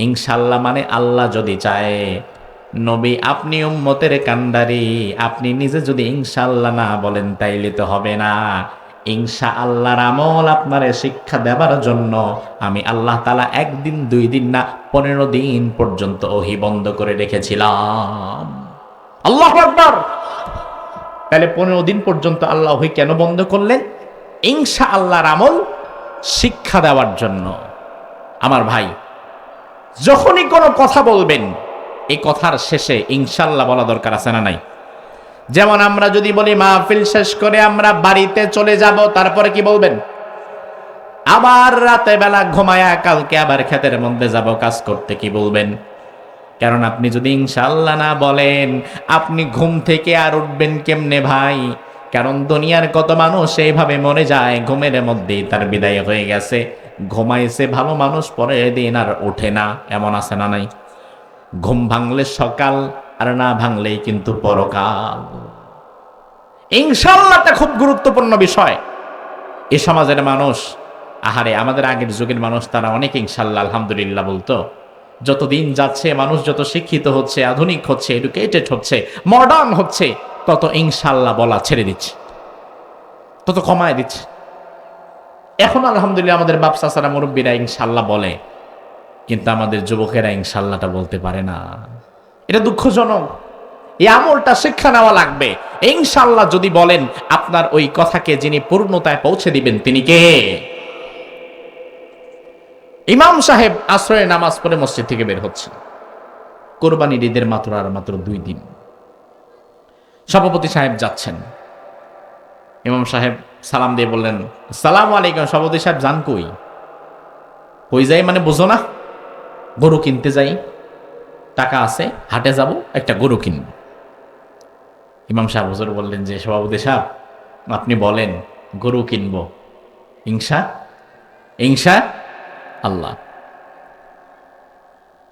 ইনশাআল্লাহ মানে আল্লাহ যদি চায়। নবী, আপনি উম্মতের কান্ডারি, আপনি নিজে যদি ইনশাআল্লাহ না বলেন তাইলে তো হবে না। ইনশাআল্লাহর আমল আপনারে শিক্ষা দেবার জন্য আমি আল্লাহ তাআলা 1 দিন 2 দিন না 15 দিন পর্যন্ত ওহী বন্ধ করে রেখেছিলাম। আল্লাহু আকবার। তাহলে 15 দিন পর্যন্ত আল্লাহ ওহী কেন বন্ধ করলেন? ইনশাআল্লাহর আমল শিক্ষা দেওয়ার জন্য। আমার ভাই, যখনই কোনো কথা বলবেন এই কথার শেষে ইনশাআল্লাহ বলা দরকার আছে না নাই? যেমন আমরা যদি বলি মাহফিল শেষ করে আমরা বাড়িতে চলে যাব, তারপরে কি বলবেন? আবার রাতে বেলা ঘুমায়া কালকে আবার ক্ষেতের মধ্যে যাব কাজ করতে, কি বলবেন? কারণ আপনি যদি ইনশাআল্লাহ না বলেন, আপনি ঘুম থেকে আর উঠবেন কেমনে ভাই? কারণ দুনিয়ার কত মানুষ এইভাবে মরে যায়, ঘুমের মধ্যেই তার বিদায় হয়ে গেছে। ঘুমাইছে ভালো মানুষ, পরের দিন আর ওঠে না, এমন আছে না নাই? ঘুম ভাঙলে সকাল, আর না ভাঙলেই কিন্তু পরকাল। ইনশাআল্লাহটা খুব গুরুত্বপূর্ণ বিষয়। এই সমাজের মানুষ, আহারে আমাদের আগের যুগের মানুষ, তারা অনেক ইনশাআল্লাহ আলহামদুলিল্লাহ বলতো। যতদিন যাচ্ছে মানুষ যত শিক্ষিত হচ্ছে, আধুনিক হচ্ছে, এডুকেটেড হচ্ছে, মডার্ন হচ্ছে, তত ইনশাআল্লাহ বলা ছেড়ে দিচ্ছে, তত কমায় দিচ্ছে। এখন আলহামদুলিল্লাহ আমাদের বাপ চাচারা মুরব্বীরা ইনশাআল্লাহ বলে, কিন্তু আমাদের যুবকেরা ইনশাআল্লাহটা বলতে পারে না। এটা দুঃখজনক। এই আমলটা শিক্ষা নেওয়া লাগবে। ইনশাআল্লাহ যদি বলেন, আপনার ওই কথাকে যিনি পূর্ণতায় পৌঁছে দিবেন তিনি কে? ইমাম সাহেব আসরের নামাজ পড়ে মসজিদ থেকে বের হচ্ছে। কোরবানির ঈদের মাত্র 2 দিন। সভাপতি সাহেব যাচ্ছেন। ইমাম সাহেব সালাম দিয়ে বললেন, আসসালামু আলাইকুম। সভাপতি সাহেব যান কই? কই যাই মানে বুঝো না? গরু কিনতে যাই, টাকা আছে, হাটে যাব, একটা গরু কিনব। ইমাম সাহেব হুজুর বললেন যে, সভাপতি সাহেব আপনি বলেন, গরু কিনবো ইনশা আল্লাহ।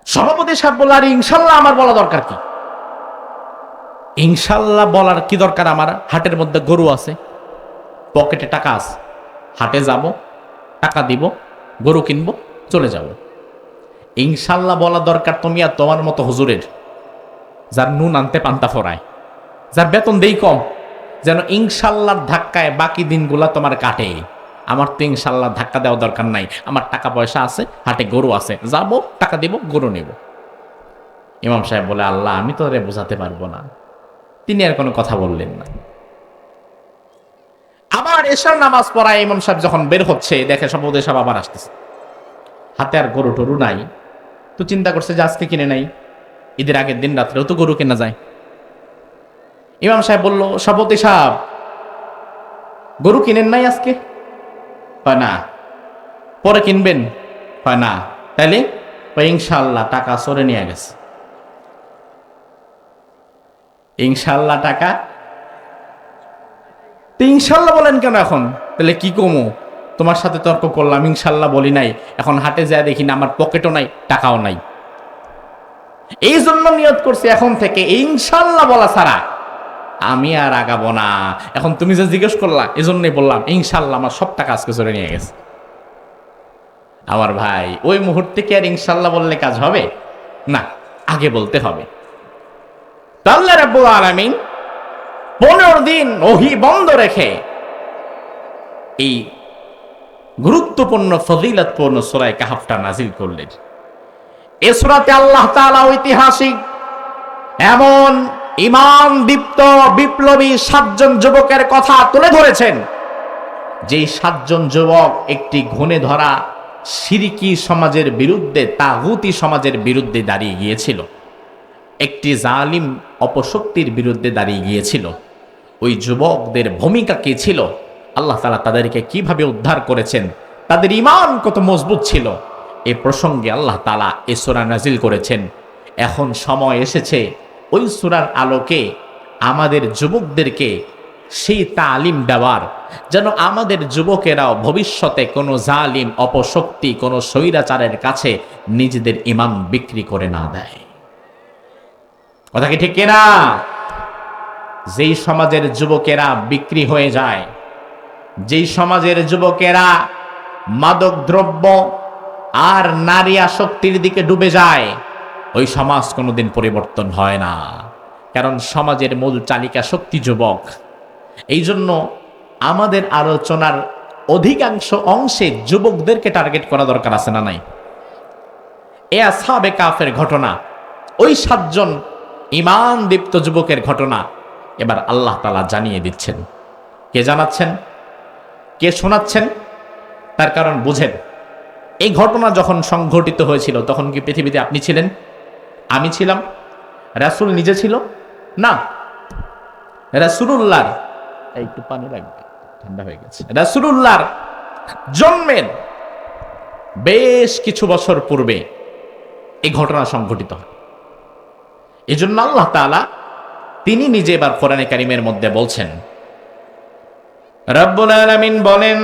সভাপতি সাহেব বলল, আর ইনশাল্লাহ আমার বলা দরকার কি? ইনশাল্লাহ বলার কি দরকার আমার? হাটের মধ্যে গরু আছে, পকেটে টাকা আছে, হাটে যাব, টাকা দিব, গরু কিনবো, চলে যাব। ইনশাল্লাহ বলা দরকার তুমি আর তোমার মতো হুজুরের, যার নুন আনতে পান্তা ফোরায়, যার বেতন দেই কম, যেন ইনশাল্লাহর ধাক্কায় বাকি দিনগুলা তোমার কাটে। আমার তো ইনশাল্লাহ ধাক্কা দেওয়া দরকার নাই। আমার টাকা পয়সা আছে, হাটে গরু আছে, যাব, টাকা দিব, গরু নেব। ইমাম সাহেব বলে, আল্লাহ আমি তো বোঝাতে পারবো না। তিনি আর কোনো কথা বললেন না। আবার এশার নামাজ পড়ায় ইমাম সাহেব যখন বের হচ্ছে, দেখে সভাপতি সাহেব আবার আসতেছে, হাতে আর গরু টরু নাই। তো চিন্তা করছে যে আজকে কিনে নাই, ঈদের আগের দিন রাত্রেও তো গরু কেনা যায়। ইমাম সাহেব বলল, সভাপতি সাহেব গরু কিনেন নাই আজকে? হয় না। পরে কিনবেন? হয় না। তাইলে ইনশাআল্লাহ টাকা সরে নিয়ে গেছে। ইনশাআল্লাহ টাকা, ইনশাআল্লাহ বলেন কেন এখন? তাহলে কি কমু? তোমার সাথে তর্ক করলাম, ইনশাআল্লাহ বলি নাই, এখন হাটে যায় দেখি না আমার পকেটও নাই, টাকাও নাই। এই জন্য নিয়ত করছি এখন থেকে ইনশাআল্লাহ বলা ছাড়া আমি আর আগাবো না। এখন তুমি যে জিজ্ঞেস করলা, এই জন্যই বললাম ইনশাআল্লাহ আমার সব টাকা আজকে চলে নিয়ে গেছে। আমার ভাই, ওই মুহূর্তে কি আর ইনশাআল্লাহ বললে কাজ হবে? না, আগে বলতে হবে। তো আল্লাহ রাব্বুল আলামিন 15 দিন ওহী বন্ধ রেখে এই গুরুত্বপূর্ণ ফজিলতপূর্ণ সূরা কাহফটা নাজিল করলেন। এই সূরাতে আল্লাহ তাআলা ঐতিহাসিক এমন ঈমান দীপ্ত বিপ্লবী 7 জন যুবকের কথা তুলে ধরেছেন, যেই 7 জন যুবক একটি ঘুণে ধরা শিরকি সমাজের বিরুদ্ধে, তাগুতি সমাজের বিরুদ্ধে দাঁড়িয়ে গিয়েছিল, একটি জালিম অপশক্তির বিরুদ্ধে দাঁড়িয়ে গিয়েছিল। ওই যুবকদের ভূমিকা কি ছিল, আল্লাহ তাআলা তাদেরকে কিভাবে উদ্ধার করেছেন, তাদের ঈমান কত মজবুত ছিল, এ প্রসঙ্গে আল্লাহ তাআলা এই সূরা নাজিল করেছেন। এখন সময় এসেছে ওই সূরার আলোকে আমাদের যুবকদেরকে সেই তালিম দেওয়ার, যেন আমাদের যুবকেরাও ভবিষ্যতে কোনো জালিম অপশক্তি, কোনো স্বৈরাচারের কাছে নিজেদের ঈমান বিক্রি করে না দেয়। কথা কি ঠিক কিনা? যেই সমাজের যুবকেরা বিক্রি হয়ে যায়, যেই সমাজের যুবকেরা মাদক দ্রব্য আর নারী আসক্তির দিকে ডুবে যায়, ওই সমাজ কোনোদিন পরিবর্তন হয় না। কারণ সমাজের মূল চালিকা শক্তি যুবক। এই জন্য আমাদের আলোচনার অধিকাংশ অংশে যুবকদেরকে টার্গেট করা দরকার আছে না নাই? এ আসহাবে কাফের ঘটনা, ওই 7 জন ঈমান দীপ্ত যুবকের ঘটনা এবার আল্লাহ তাআলা জানিয়ে দিচ্ছেন। কে জানাচ্ছেন, কে শোনাচ্ছেন? তার কারণ বুঝেন। এই ঘটনা যখন সংঘটিত হয়েছিল তখন কি পৃথিবীতে আপনি ছিলেন? আমি ছিলাম? রাসূল নিজে ছিল না। রাসূলুল্লাহর একটু পানি লাগবে, ঠান্ডা হয়ে গেছে। রাসূলুল্লাহর জন্মের বেশ কিছু বছর পূর্বে এই ঘটনা সংঘটিত হয়। এজন্য আল্লাহ তাআলা তিনি নিজে এবার কোরআনে কারীমের মধ্যে বলছেন, রব্বুল আলামিন বলেন,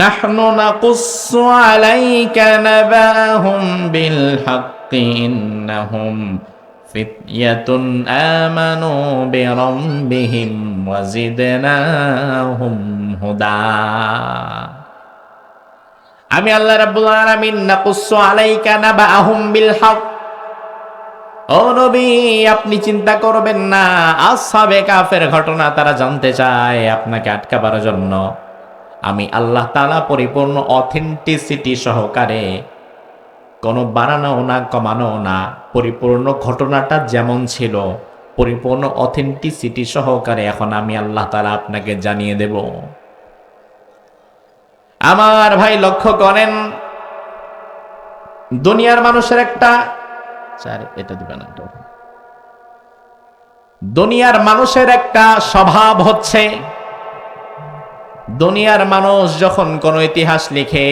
নাহনু নাকুসসু আলাইকা নাবাহুম বিল হাক্কি ইন্নাহুম ফিতয়াতুন আমানু বিরাব্বিহিম ওয়া জিদনাহুম হুদা। আমি আল্লাহ রাব্বুল আলামিন নাকুসসু আলাইকা নাবাহুম বিল হক। ও নবী, আপনি চিন্তা করবেন না, আসহাবে কাফের ঘটনা তারা জানতে চায়, আপনাকে আটকাবার জন্য আমি আল্লাহ তাআলা পরিপূর্ণ অথেন্টিসিটি সহকারে, কোনো বাড়ানো না কমানো না, পরিপূর্ণ ঘটনাটা যেমন ছিল পরিপূর্ণ অথেন্টিসিটি সহকারে এখন আমি আল্লাহ তাআলা আপনাকে জানিয়ে দেব। আমার ভাই লক্ষ্য করেন, দুনিয়ার মানুষের একটা দুনিয়ার মানুষের একটা স্বভাব হচ্ছে, দুনিয়ার মানুষ যখন কোনো ইতিহাস লিখে,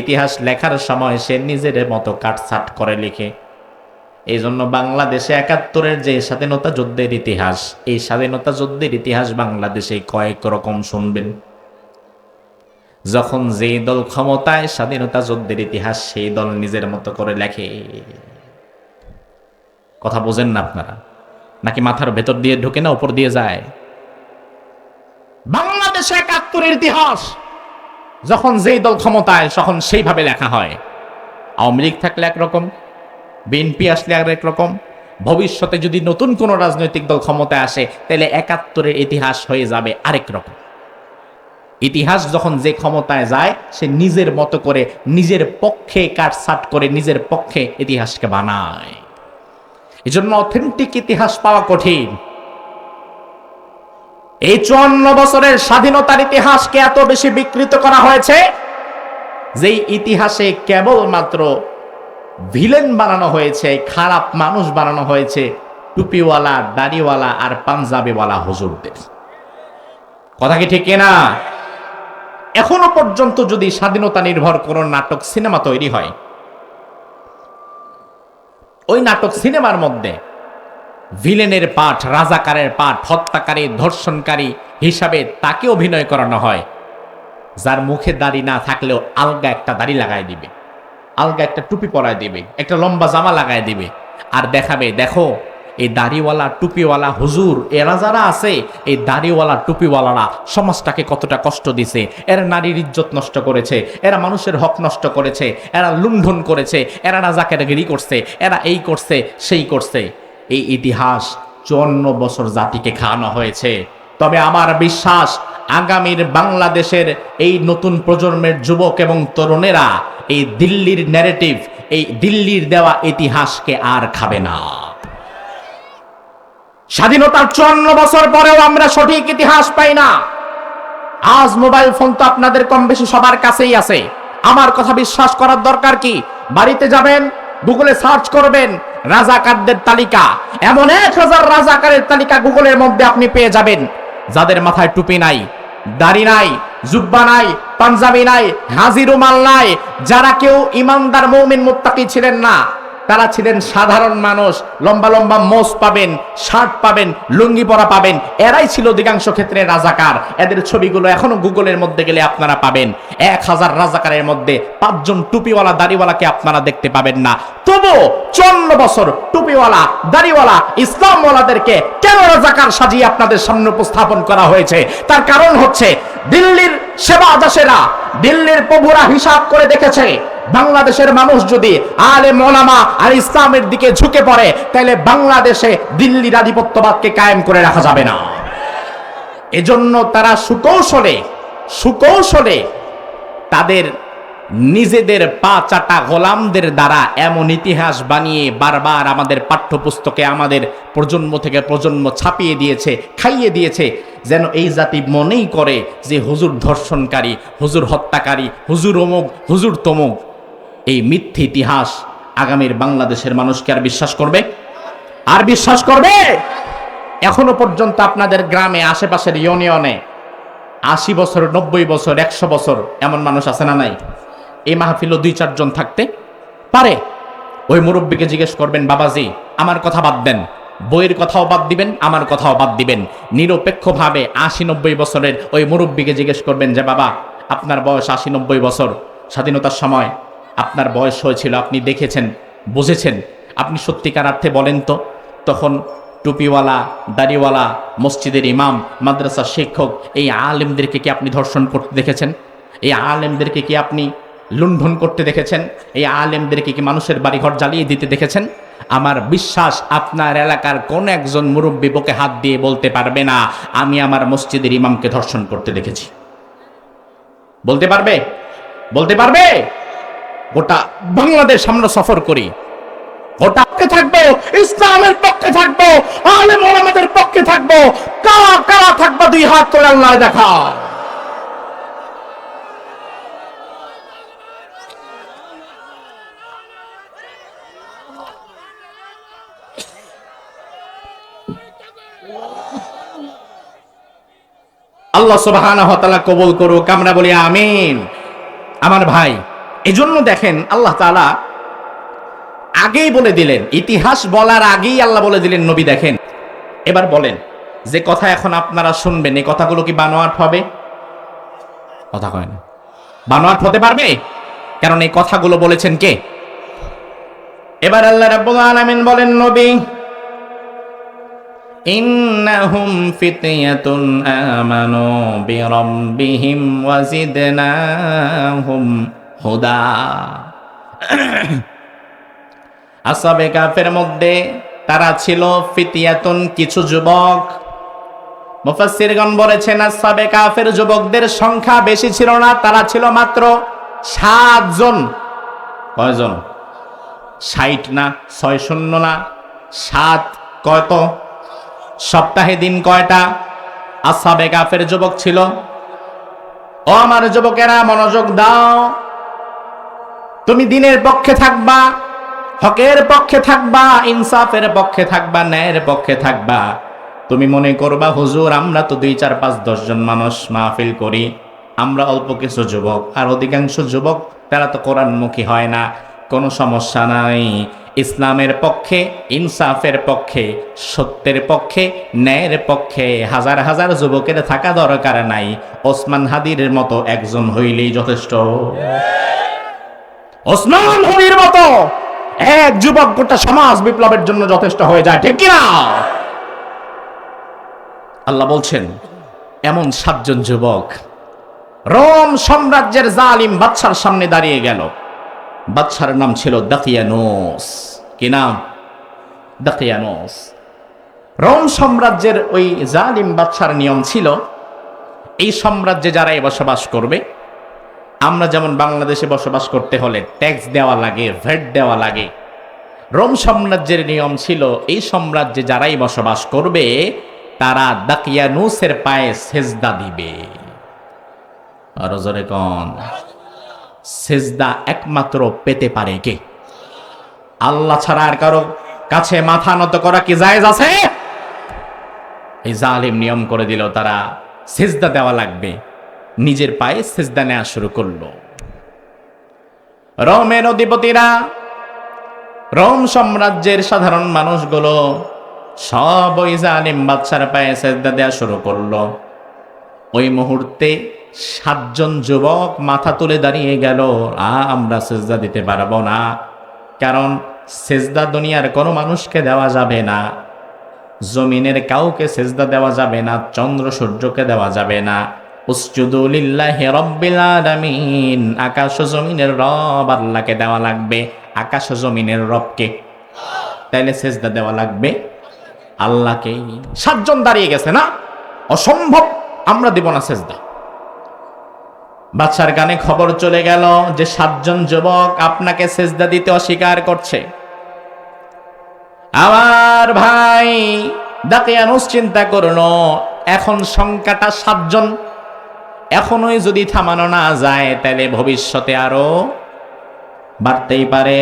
ইতিহাস লেখার সময় সে নিজের মতো কাটছাট করে লিখে। এই জন্য বাংলাদেশে ৭১-এর যে স্বাধীনতা যুদ্ধের ইতিহাস, এই স্বাধীনতা যুদ্ধের ইতিহাস বাংলাদেশে কয়েক রকম শুনবেন। যখন যেই দল ক্ষমতায়, স্বাধীনতা যুদ্ধের ইতিহাস সেই দল নিজের মতো করে লেখে। কথা বোঝেন না আপনারা? নাকি মাথার ভেতর দিয়ে ঢুকে না উপর দিয়ে যায়? বাংলাদেশে ৭১-এর ইতিহাস যখন যেই দল ক্ষমতায় তখন সেইভাবে লেখা হয়। আওয়ামী লীগ থাকলে একরকম, বিএনপি আসলে আরেক রকম, ভবিষ্যতে যদি নতুন কোন রাজনৈতিক দল ক্ষমতায় আসে তাহলে ৭১-এর ইতিহাস হয়ে যাবে আরেক রকম। ইতিহাস যখন যে ক্ষমতায় যায় সে নিজের মতো করে, নিজের পক্ষে কাটছাট করে, নিজের পক্ষে ইতিহাসকে বানায়। এজন্য অথেন্টিক ইতিহাস পাওয়া কঠিন। এই ৫৪ বছরের স্বাধীনতার ইতিহাসকে এত বেশি বিকৃত করা হয়েছে, যেই ইতিহাসে কেবলমাত্র ভিলেন বানানো হয়েছে, খারাপ মানুষ বানানো হয়েছে, টুপিওয়ালা, দাড়িওয়ালা আর পাঞ্জাবিওয়ালা হুজুরদের। কথা কি ঠিক না? এখনো পর্যন্ত যদি স্বাধীনতা নির্ভর কোন নাটক, সিনেমা তৈরি হয়, ওই নাটক সিনেমার মধ্যে ভিলেনের পাঠ, রাজাকারের পাঠ, হত্যাকারী, ধর্ষণকারী হিসাবে তাকে অভিনয় করানো হয়, যার মুখে দাড়ি না থাকলেও আলগা একটা দাড়ি লাগায় দিবে, আলগা একটা টুপি পরায় দিবে, একটা লম্বা জামা লাগায় দিবে, আর দেখাবে দেখো এই দাড়িওয়ালা টুপিওয়ালা হুজুর এরা যারা আছে, এই দাড়িওয়ালা টুপিওয়ালারা সমাজটাকে কতটা কষ্ট দিছে। এরা নারীর ইজ্জত নষ্ট করেছে, এরা মানুষের হক নষ্ট করেছে, এরা লুণ্ঠন করেছে, এরা রাজাকারগিরি করছে, এরা এই করছে সেই করছে। এই ইতিহাস 54 বছর জাতিকে খাওয়ানো হয়েছে। তবে আমার বিশ্বাস আগামীর বাংলাদেশের এই নতুন প্রজন্মের যুবক এবং তরুণেরা এই দিল্লির ন্যারেটিভ, এই দিল্লির দেওয়া ইতিহাসকে আর খাবে না। স্বাধীনতার 54 বছর পরেও আমরা সঠিক ইতিহাস পাই না। আজ মোবাইল ফোন তো আপনাদের কম বেশি সবার কাছেই আছে। আমার কথা বিশ্বাস করার দরকার কি? বাড়িতে যাবেন, গুগলে সার্চ করবেন রাজাকারদের তালিকা, এমন 1000 রাজাকারের তালিকা গুগলের মধ্যে আপনি পেয়ে যাবেন। যাদের মাথায় টুপি নাই, দাড়ি নাই, জুব্বা নাই, পাঞ্জাবি নাই, হাজি রুমাল নাই, যারা কেউ ইমানদার মুমিন মুত্তাকি ছিলেন না, তারা ছিলেন সাধারণ মানুষ। লম্বা লম্বা মোজ পাবেন, শার্ট পাবেন, লুঙ্গি পরা পাবেন, এরাই ছিল অধিকাংশ ক্ষেত্রে রাজাকার। এদের ছবিগুলো এখনো গুগলের মধ্যে গেলে আপনারা পাবেন। 1000 রাজাকারের মধ্যে 5 জন টুপিওয়ালা দাড়িওয়ালাকে আপনারা দেখতে পাবেন না। তবু 54 বছর টুপিওয়ালা দাড়িওয়ালা ইসলামওয়ালাদেরকে কেন রাজাকার সাজিয়ে আপনাদের সামনে উপস্থাপন করা হয়েছে? তার কারণ হচ্ছে দিল্লির সেবা দাসেরা, দিল্লির প্রভুরা হিসাব করে দেখেছে, বাংলাদেশের মানুষ যদি আলেম ওলামা আর ইসলামের দিকে ঝুঁকে পড়ে, তাহলে বাংলাদেশে দিল্লির আধিপত্যবাদকে কায়েম করে রাখা যাবে না। এজন্য তারা সুকৌশলে তাদের নিজেদের পা চাটা গোলামদের দ্বারা এমন ইতিহাস বানিয়ে বারবার আমাদের পাঠ্যপুস্তকে আমাদের প্রজন্ম থেকে প্রজন্ম ছাপিয়ে দিয়েছে, খাইয়ে দিয়েছে, যেন এই জাতি মনেই করে যে হুজুর ধর্ষণকারী, হুজুর হত্যাকারী, হুজুর অমুক, হুজুর তমুক। এই মিথ্যে ইতিহাস আগামীর বাংলাদেশের মানুষকে আর বিশ্বাস করবে? আর বিশ্বাস করবে? এখনো পর্যন্ত আপনাদের গ্রামে, আশেপাশের ইউনিয়নে 80 বছর, 90 বছর, 100 বছর এমন মানুষ আছে না নাই? এই মাহফিলও 2-4 জন থাকতে পারে। ওই মুরব্বীকে জিজ্ঞেস করবেন, বাবাজি আমার কথা বাদ দেন, বইয়ের কথাও বাদ দিবেন, আমার কথাও বাদ দিবেন। নিরপেক্ষভাবে 80-90 বছরের ওই মুরব্বীকে জিজ্ঞেস করবেন যে বাবা আপনার বয়স 80-90 বছর, স্বাধীনতার সময় আপনার বয়স হয়েছিল, আপনি দেখেছেন, বুঝেছেন, আপনি সত্যিকার অর্থে বলেন তো, তখন টুপিওয়ালা দাড়িওয়ালা মসজিদের ইমাম, মাদ্রাসার শিক্ষক, এই আলেমদেরকে কি আপনি ধর্ষণ করতে দেখেছেন? এই আলেমদেরকে কি আপনি লুণ্ঠন করতে দেখেছেন? এই আলেমদেরকে কি মানুষের বাড়িঘর জ্বালিয়ে দিতে দেখেছেন? আমার বিশ্বাস আপনার এলাকার কোন একজন মুরব্বী বুকে হাত দিয়ে বলতে পারবে না আমি আমার মসজিদের ইমামকে ধর্ষণ করতে দেখেছি। বলতে পারবে? বলতে পারবে? গোটা বাংলাদেশ আমরা সফর করি, গোটা পক্ষে থাকবো, ইসলামের পক্ষে থাকবো, আলেম ওলামাদের পক্ষে থাকবো। কারা কারা থাকবো? 2 হাত তোলে আল্লাহ দেখা। আল্লাহ সুবহানাহু ওয়া তাআলা কবুল করুক, আমরা বলি আমিন। আমার ভাই, এজন্য দেখেন আল্লাহ তাআলা আগেই বলে দিলেন, ইতিহাস বলার আগেই আল্লাহ বলে দিলেন নবী দেখেন। এবার বলেন যে কথা এখন আপনারা শুনবেন, এই কথাগুলো কি বানোয়াট হবে? কথা কয় না, বানোয়াট হতে পারবে? কারণ এই কথাগুলো বলেছেন কে? এবার আল্লাহ রাব্বুল আলামিন বলেন, নবী ইন্নাহুম ফিতয়াতুন আমানু বিরাব্বিহিম ওয়া জিদনাহুম হুদা। আসহাবে কাফের মধ্যে তারা ছিল ফিতয়াতুন, কিছু যুবক। মুফাসসিরগণ বলেছেন আসহাবে কাফের যুবকদের সংখ্যা বেশি ছিল না, তারা ছিল মাত্র 7 জন। কয়জন? 60 না, 60 না, 7 কত? সপ্তাহে দিন কয়টা? আসহাবে কাফের যুবক ছিল। ও আমার যুবকেরা মনোযোগ দাও, তুমি দিনের পক্ষে থাকবা, হকের পক্ষে থাকবা, ইনসাফের পক্ষে থাকবা, ন্যায়ের পক্ষে থাকবা। তুমি মনে করবা হুজুর আমরা তো 2, 4, 5, 10 জন মানুষ মাহফিল করি, আমরা অল্প কিছু যুবক, আর অধিকাংশ যুবক তারা তো কোরআনমুখী হয় না। কোনো সমস্যা নাই, ইসলামের পক্ষে, ইনসাফের পক্ষে, সত্যের পক্ষে, ন্যায়ের পক্ষে হাজার হাজার যুবকের থাকা দরকার নাই, ওসমান হাদির মতো একজন হইলেই যথেষ্ট। ওসমান হাদির মতো এক যুবক গোটা সমাজ বিপ্লবের জন্য যথেষ্ট হয়ে যায়, ঠিক কিনা? আল্লাহ বলছেন এমন 7 জন যুবক রোম সাম্রাজ্যের জালিম বাদশার সামনে দাঁড়িয়ে গেল। বাদশার নাম ছিল দাকিয়ানোস। কি নাম? দাকিয়ানোস। রোম সাম্রাজ্যের ওই জালিম বাদশার নিয়ম ছিল, এই সাম্রাজ্যে যারাই বসবাস করবে, আমরা যেমন বাংলাদেশে বসবাস করতে হলে ট্যাক্স দেওয়া লাগে, ভ্যাট দেওয়া লাগে, রোম সাম্রাজ্যের নিয়ম ছিল এই সাম্রাজ্যে যারাই বসবাস করবে তারা দাকিয়ানুসের পায়ে সেজদা দিবে। আর জোরে কোন? সেজদা একমাত্র পেতে পারে কে? আল্লাহ ছাড়া আর কারো কাছে মাথা নত করা কি জায়েজ আছে? এই জালিম নিয়ম করে দিল তারা সেজদা দেওয়া লাগবে, নিজের পায়ে সেজদা নেওয়া শুরু করলো। রোমের অধিপতিরা, রোম সাম্রাজ্যের সাধারণ মানুষগুলো সব ওই জালিম বাদশার পায়ে সেজদা দেওয়া শুরু করলো। ওই মুহূর্তে 7 জন যুবক মাথা তুলে দাঁড়িয়ে গেল, আমরা সেজদা দিতে পারবো না, কারণ সেজদা দুনিয়ার কোনো মানুষকে দেওয়া যাবে না, জমিনের কাউকে সেজদা দেওয়া যাবে না, চন্দ্র সূর্যকে দেওয়া যাবে না। উসজুদু লিল্লাহি রাব্বিল আলামিন, আকাশ ও জমিনের রব আল্লাহকে দেওয়া লাগবে। আকাশ ও জমিনের রবকে, তাইলে সেজদা দেওয়া লাগবে আল্লাহকে। 7 জন দাঁড়িয়ে গেছে, না অসম্ভব, আমরা দেব না সেজদা। বাদশার কানে খবর চলে গেল যে 7 জন যুবক আপনাকে সেজদা দিতে অস্বীকার করছে। আমার ভাই দাকিয়ানুস চিন্তা করলো, এখন সংখ্যাটা 7 জন, এখনোই যদি থামানো না যায় তাহলে ভবিষ্যতে আরো বাড়তেই পারে,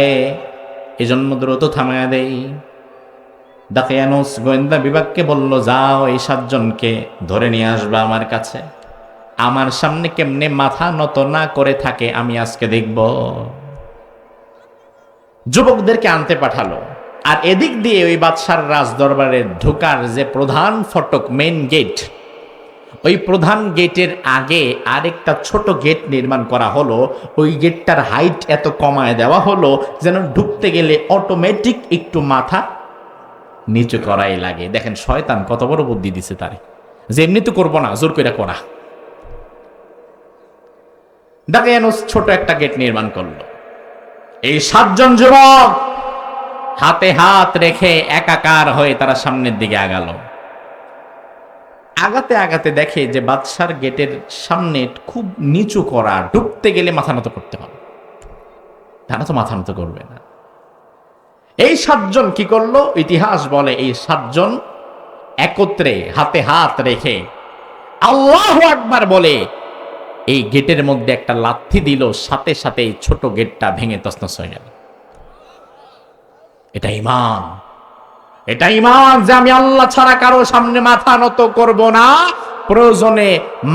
এজন্য দ্রুত থামায়া দেই। দাকিয়ানুস গোয়েন্দা বিভাগকে বলল, যাও এই 7 জনকে ধরে নিয়ে আসবা আমার কাছে, আমার সামনে কেমনে মাথা নত না করে থাকে আমি আজকে দেখব। যুবকদেরকে আনতে পাঠালো। আর এদিক দিয়ে ওই বাদশার রাজ দরবারে ঢোকার যে প্রধান ফটক, মেইন গেট, ওই প্রধান গেটের আগে আরেকটা ছোট গেট নির্মাণ করা হলো। ওই গেটটার হাইট এত কমায় দেওয়া হলো যেন ঢুকতে গেলে অটোমেটিক একটু মাথা নিচু করাই লাগে। দেখেন শয়তান কত বড় বুদ্ধি দিছে তারে, যে এমনি তো করবো না, জোর করে করা। দাকিয়ানুস ছোট একটা গেট নির্মাণ করলো। এই 7 জন যুবক হাতে হাত রেখে একাকার হয়ে তারা সামনের দিকে আগালো। আগাতে আগাতে দেখে যে বাদশার গেটের সামনে খুব নিচু করা, ঢুকতে গেলে মাথা নত করতে হবে, তারা তো মাথা নত করবে না। এই 7 জন কি করলো? ইতিহাস বলে এই 7 জন একত্রে হাতে হাত রেখে আল্লাহু আকবার বলে এই গেটের মধ্যে একটা লাথি দিল, সাথে সাথে এই ছোট গেটটা ভেঙে তছনছ হয়ে গেল। এটা ঈমান, এটা ঈমান যে আমি আল্লাহ ছাড়া কারো সামনে মাথা নত করব না, প্রয়োজনে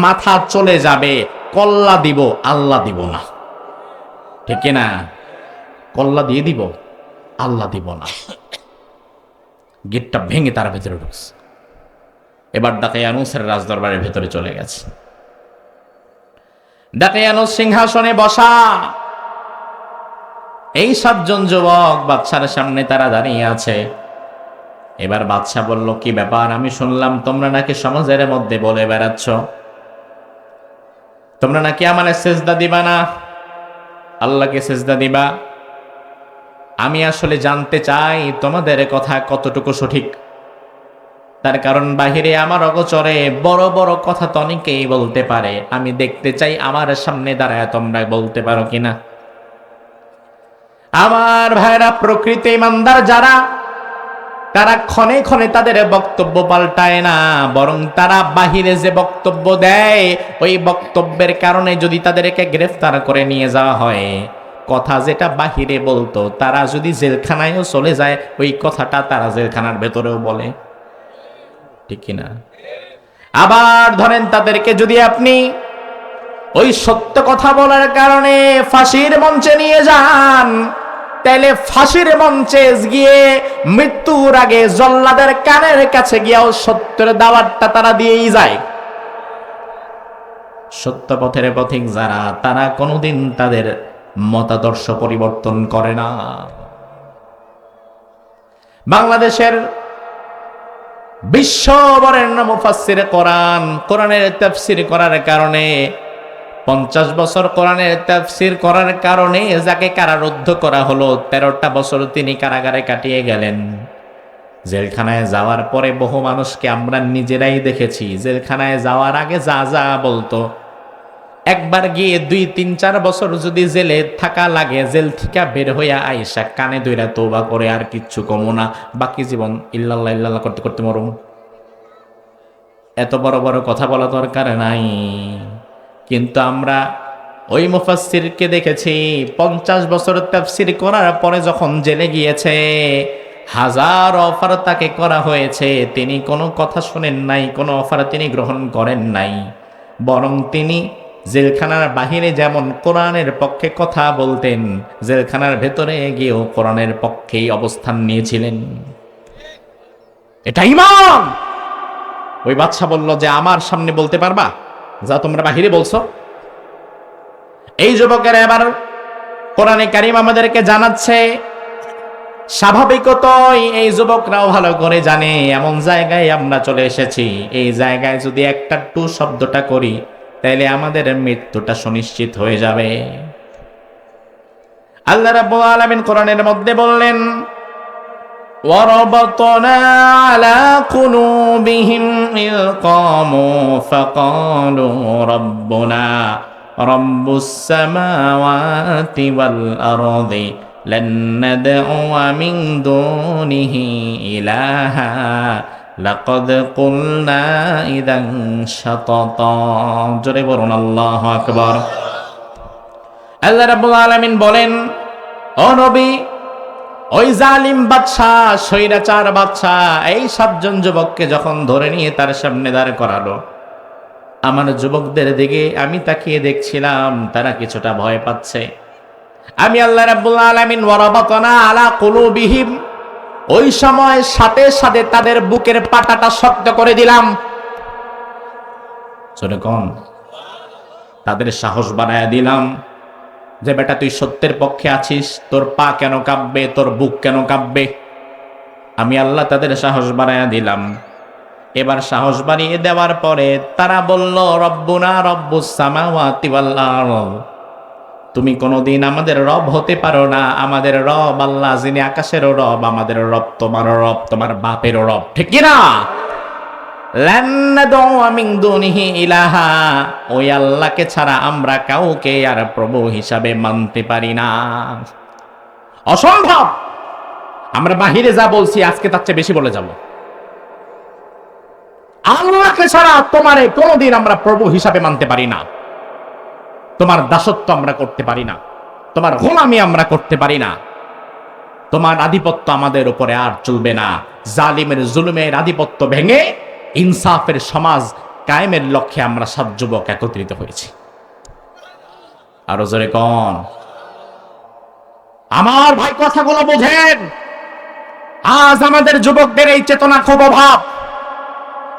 মাথা চলে যাবে, কল্লা দিব, আল্লাহ দিব না, ঠিক না? কল্লা দিয়ে দিব, আল্লাহ দিব না। গেটটা ভেঙে তার ভেতরে ঢুকছে। এবার দাকিয়ানুসের রাজদরবারের ভেতরে চলে গেছে। দাকিয়ানুস সিংহাসনে বসা, এই 7 জন যুবক বাদশার সামনে তারা দাঁড়িয়ে আছে। এবার বাদশা বলল, কি ব্যাপার? আমি শুনলাম তোমরা নাকি সমাজের মধ্যে বলে বেড়াচ্ছ তোমরা নাকি আমার সেজদা দিবা না, আল্লাহকে সেজদা দিবা। আমি আসলে জানতে চাই তোমাদের কথা কতটুকু সঠিক। তার কারণ বাহিরে আমার অগোচরে বড় বড় কথা তো অনেকেই বলতে পারে, আমি দেখতে চাই আমার সামনে দাঁড়ায় তোমরা বলতে পারো কিনা। আমার ভাইরা, প্রকৃতি ইমানদার যারা, তারা ক্ষণে ক্ষণে তাদের বক্তব্য পাল্টায় না, বরং তারা বাহিরে যে বক্তব্য দেয় ওই বক্তব্যের কারণে যদি তাদেরকে গ্রেফতার করে নিয়ে যাওয়া হয়, কথা যেটা বাহিরে বলতো তারা যদি জেলখানায়ও চলে যায় ওই কথাটা তারা জেলখানার ভেতরেও বলে, ঠিক কিনা? আবার ধরেন তাদেরকে যদি আপনি ওই সত্য কথা বলার কারণে ফাঁসির মঞ্চে নিয়ে যান, তাইলে ফাঁসির মঞ্চে গিয়ে মৃত্যুর আগে জল্লাদের কানের কাছে গিয়েও সত্যের দাওয়াতটা তারা দিয়েই যায়। সত্য পথের পথিক যারা, তারা কোনোদিন তাদের মতাদর্শ পরিবর্তন করে না। বাংলাদেশের বিশ্ববরেণ্য মুফাসসিরে কোরআন, কোরআনের তাফসীর করার কারণে 50 বছর কোরআনের তাফসীর করার কারণে যাকে কারারুদ্ধ করা হলো, 13টা বছর তিনি কারাগারে কাটিয়ে গেলেন। জেলখানায় যাওয়ার পরে বহু মানুষকে আমরা নিজেরাই দেখেছি, জেলখানায় যাওয়ার আগে যা যা বলতো, একবার গিয়ে 2-3-4 বছর যদি জেলে থাকা লাগে, জেল থেকে বের হইয়া আইসা কানে ধইরা তওবা করে আর কিচ্ছু কমো না, বাকি জীবন ইল্লাল্লাহ ইল্লাল্লাহ করতে করতে মরুম। এত বড় বড় কথা বলা দরকার নাই। কিন্তু আমরা ওই মুফাসসিরকে দেখেছি 50 বছর তাফসীর করার পরে যখন জেলে গিয়েছে, হাজার অফার তাকে করা হয়েছে, তিনি কোনো কথা শুনেন নাই, কোনো অফার তিনি গ্রহণ করেন নাই, বরং তিনি জেলখানার বাহিরে যেমন কোরআনের পক্ষে কথা বলতেন, জেলখানার ভেতরে গিয়েও কোরআনের পক্ষেই অবস্থান নিয়েছিলেন। এটা ঈমান। ওই বাদশা বলল যে আমার সামনে বলতে পারবা যা তোমরা বাহিরে বলছো? এই যুবকেরা এবার কোরআনে কারীম আমাদেরকে জানাচ্ছে, স্বাভাবিকতই এই যুবকরাও ভালো করে জানে এমন জায়গায় আমরা চলে এসেছি, এই জায়গায় যদি একটা টু শব্দটা করি তাইলে আমাদের মৃত্যুটা সুনিশ্চিত হয়ে যাবে। আল্লাহ রাব্বুল আলামিন কোরআনের মধ্যে বললেন, وَرَبَطْنَا عَلَى قُلُوبِهِمْ إِذْ قَامُوا فَقَالُوا رَبُّنَا رَبُّ السَّمَاوَاتِ وَالْأَرْضِ لَن نَّدْعُوَ مِن دُونِهِ إِلَٰهًا لَقَدْ قُلْنَا إِذًا شَطَطًا। জোরে বলুন আল্লাহু আকবার। আল্লাহ রাব্বুল আলামিন বলেন, ও নবী, ওই জালিম বাদশাহ, স্বৈরাচার বাদশাহ এই 7 জন যুবককে যখন ধরে নিয়ে তার সামনে দাঁড় করালো, আমার যুবকদের দিকে আমি তাকিয়ে দেখছিলাম, তারা কিছুটা ভয় পাচ্ছে। আমি আল্লাহ রাব্বুল আলামিন ওয়ারাবাতনা আলা কুলুবিহিম, ওই সময় সাথে সাথে তাদের বুকের পাটাটা শক্ত করে দিলাম। জোরে কোন, তাদের সাহস বাড়ায়া দিলাম যে বেটা তুই সত্যের পক্ষে আছিস, তোর পা কেন কাঁপবে, তোর বুক কেন কাঁপবে? আমি আল্লাহ তাদের সাহস বাড়ায়া দিলাম। এবার সাহস বাড়িয়ে দেওয়ার পরে তারা বলল, রব্বুনা রব্বুস সামাওয়াতি ওয়াল আরদ, তুমি কোনোদিন আমাদের রব হতে পারো না। আমাদের রব আল্লাহ, যিনি আকাশেরও রব, আমাদের রব তোমার রব, তোমার বাপেরও রব, ঠিক কি না? লান নাদউ মিন দুনিহি ইলাহা, ওই আল্লাহকে ছাড়া আমরা কাউকে আর প্রভু হিসাবে মানতে পারি না। অসম্ভব। আমরা বাহিরে যা বলছি আজকে তার চেয়ে বেশি বলে যাব। আল্লাহকে ছাড়া তোমারে কোনোদিন আমরা প্রভু হিসাবে মানতে পারি না, তোমার দাসত্ব আমরা করতে পারি না, তোমার গোলামি আমরা করতে পারি না, তোমার আধিপত্য আমাদের উপরে আর চলবে না। জালিমের জুলুমের আধিপত্য ভেঙে ইনসাফের সমাজ কায়েমের লক্ষ্যে আমরা 7 যুবক একত্রিত হয়েছি। আরো জোরে কোন, আমার ভাই কথাগুলো বোঝেন। আজ আমাদের যুবকদের এই চেতনা খুব অভাব।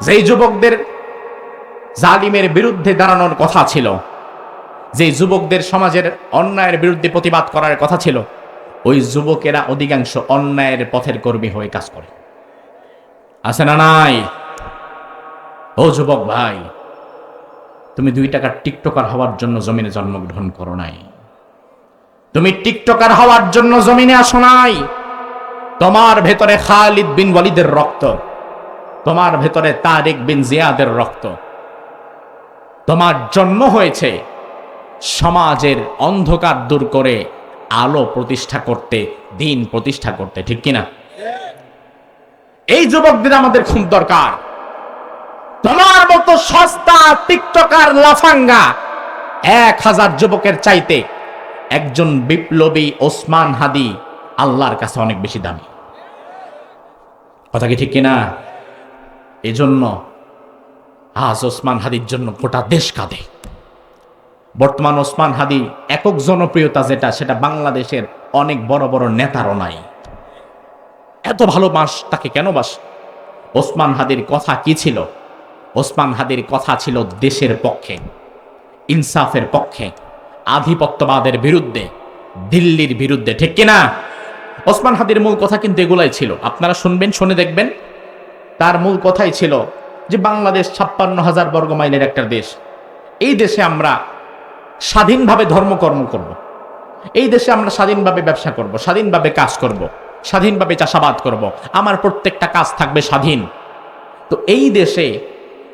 যেই যুবকদের জালিমের বিরুদ্ধে দাঁড়ানোর কথা ছিল, যে যুবকদের সমাজের অন্যায়ের বিরুদ্ধে প্রতিবাদ করার কথা ছিল, ওই যুবকেরা অধিকাংশ অন্যায়ের পথের কর্মী হয়ে কাজ করে। আছে না নাই? ও যুবক ভাই, তুমি 2 টাকার টিকটকার হওয়ার জন্য জমিনে জন্মগ্রহণ করো নাই। তুমি টিকটকার হওয়ার জন্য জমিনে আসো নাই। তোমার ভেতরে খালিদ বিন ওয়ালিদের রক্ত, তোমার ভেতরে তারিক বিন জিয়াদের রক্ত। তোমার জন্ম হয়েছে সমাজের অন্ধকার দূর করে আলো প্রতিষ্ঠা করতে, দিন প্রতিষ্ঠা করতে, ঠিক কিনা? এই যুবকদের আমাদের খুব দরকার। তোমার মতো সস্তা টিকটকার লাফাঙ্গা 1000 যুবকের চাইতে একজন বিপ্লবী ওসমান হাদি আল্লাহর কাছে অনেক বেশি দামি। কথা কি ঠিক কিনা? এজন্য আজ ওসমান হাদির জন্য গোটা দেশ কাঁদে। বর্তমান ওসমান হাদি একক জনপ্রিয়তা যেটা, সেটা বাংলাদেশের অনেক বড় বড় নেতারও নাই। এত ভালোবাস তাকে কেন বাস? ওসমান হাদির কথা কি ছিল? ওসমান হাদির কথা ছিল দেশের পক্ষে, ইনসাফের পক্ষে, আধিপত্যবাদের বিরুদ্ধে, দিল্লির বিরুদ্ধে, ঠিক কিনা? ওসমান হাদির মূল কথা কিন্তু এগুলাই ছিল, আপনারা শুনবেন, শুনে দেখবেন। তার মূল কথাই ছিল যে বাংলাদেশ 56,000 বর্গ মাইলের একটা দেশ। এই দেশে আমরা স্বাধীনভাবে ধর্মকর্ম করব। এই দেশে আমরা স্বাধীনভাবে ব্যবসা করব, স্বাধীনভাবে কাজ করব, স্বাধীনভাবে চাষাবাদ করব। আমার প্রত্যেকটা কাজ থাকবে স্বাধীন। তো এই দেশে,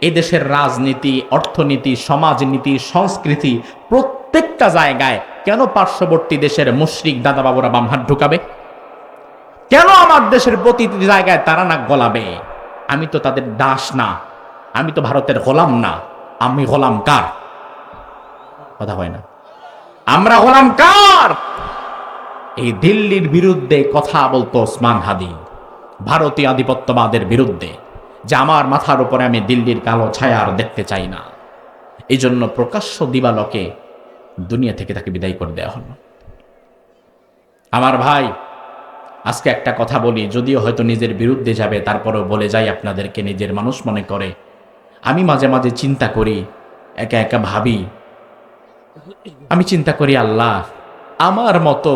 এই দেশের রাজনীতি, অর্থনীতি, সমাজনীতি, সংস্কৃতি প্রত্যেকটা জায়গায় কেন পার্শ্ববর্তী দেশের মুশরিক দাদা বাবুরা বাম হাত ঢুকাবে? কেন আমার দেশের প্রতিটি জায়গায় তারা নাক গলাবে? আমি তো তাদের দাস না, আমি তো ভারতের গোলাম না, আমি গোলাম কার? কথা হয় না, আমরা গোলাম কার? এই দিল্লির বিরুদ্ধে কথা বলতো ওসমান হাদি, ভারতীয় আধিপত্যবাদের বিরুদ্ধে, যে আমার মাথার উপরে আমি দিল্লির কালো ছায়া আর দেখতে চাই না। এই জন্য প্রকাশ্য দিবালোকে দুনিয়া থেকে তাকে বিদায় করে দেওয়া হলো। আমার ভাই, আজকে একটা কথা বলি, যদিও হয়তো নিজের বিরুদ্ধে যাবে, তারপরেও বলে যাই আপনাদেরকে, নিজের মানুষ মনে করে। আমি মাঝে মাঝে চিন্তা করি, একা একা ভাবি, আমি চিন্তা করি আল্লাহ, আমার মতো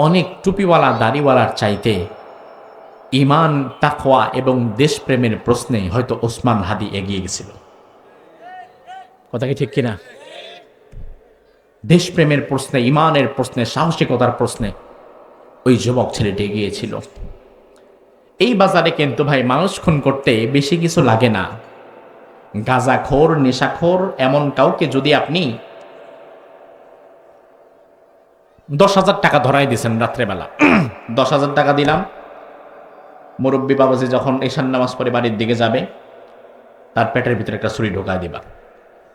অনেক টুপিওয়ালা দাড়িওয়ালার চাইতে ইমান, তাকওয়া এবং দেশপ্রেমের প্রশ্নে হয়তো ওসমান হাদি এগিয়ে গেছিল। কথা কি ঠিক কিনা? দেশপ্রেমের প্রশ্নে, ইমানের প্রশ্নে, সাহসিকতার প্রশ্নে ওই যুবক ছেলেটি এগিয়েছিল। এই বাজারে কিন্তু ভাই মানুষ খুন করতে বেশি কিছু লাগে না। গাঁজাখোর, নেশাখোর এমন কাউকে যদি আপনি 10,000 টাকা ধরাই দিয়েছেন রাত্রেবেলা, 10,000 টাকা দিলাম, মুরব্বী বাবাজি যখন ঈশান নামাজ পড়ে বাড়ির দিকে যাবে, তার পেটের ভিতরে একটা ছুরি ঢোকায় দিবা।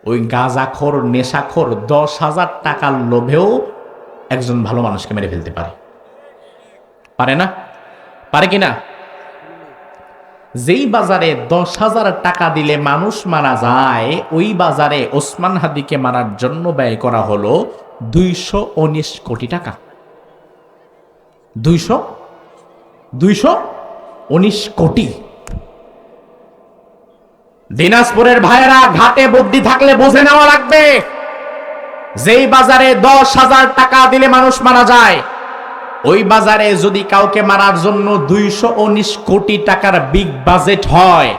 ওই গাঁজাখোর, নেশাখোর 10,000 টাকার লোভেও একজন ভালো মানুষকে মেরে ফেলতে পারে, পারে না? পারে কিনা? যেই বাজারে 10,000 টাকা দিলে মানুষ মারা যায়, ওই বাজারে ওসমান হাদিকে মারার জন্য ব্যয় করা হলো 219 কোটি টাকা। 219 কোটি। দিনাজপুরের ভাইয়েরা, ঘাটে বুদ্ধি থাকলে বুঝে নেওয়া লাগবে, যেই বাজারে 10,000 টাকা দিলে মানুষ মারা যায়, ওই বাজারে যদি কাউকে মারার জন্য 219 কোটি টাকার বিগ বাজেট হয়,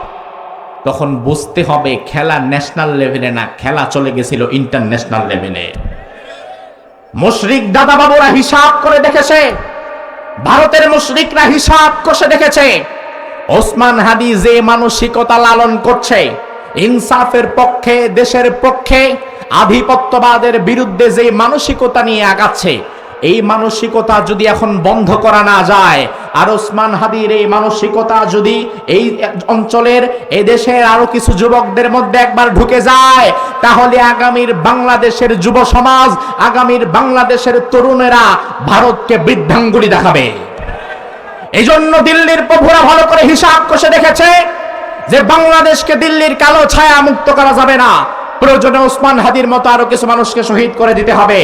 তখন বুঝতে হবে খেলা ন্যাশনাল লেভেলে না, খেলা চলে গেছিল ইন্টারন্যাশনাল লেভেলে। মুশরিক দাদা বাবুরা হিসাব করে দেখেছে, ভারতের মুশরিকরা হিসাব কষে দেখেছে, ওসমান হাদি যে মানসিকতা লালন করছে, ইনসাফের পক্ষে, দেশের পক্ষে, আধিপত্যবাদের বিরুদ্ধে যে মানসিকতা নিয়ে আগাচ্ছে, এই মানসিকতা যদি এখন বন্ধ করা না যায়, আর ওসমান হাদির এই মানসিকতা যদি এই অঞ্চলের, এই দেশের আরো কিছু যুবকদের মধ্যে একবার ঢুকে যায়, তাহলে আগামীর বাংলাদেশের যুব সমাজ, আগামীর বাংলাদেশের তরুণেরা ভারতকে বৃদ্ধাঙ্গুলি দেখাবে। এই জন্য দিল্লির প্রভুরা ভালো করে হিসাব কষে দেখেছে যে বাংলাদেশকে দিল্লির কালো ছায়া মুক্ত করা যাবে না, প্রয়োজনে ওসমান হাদির মতো আরো কিছু মানুষকে শহীদ করে দিতে হবে।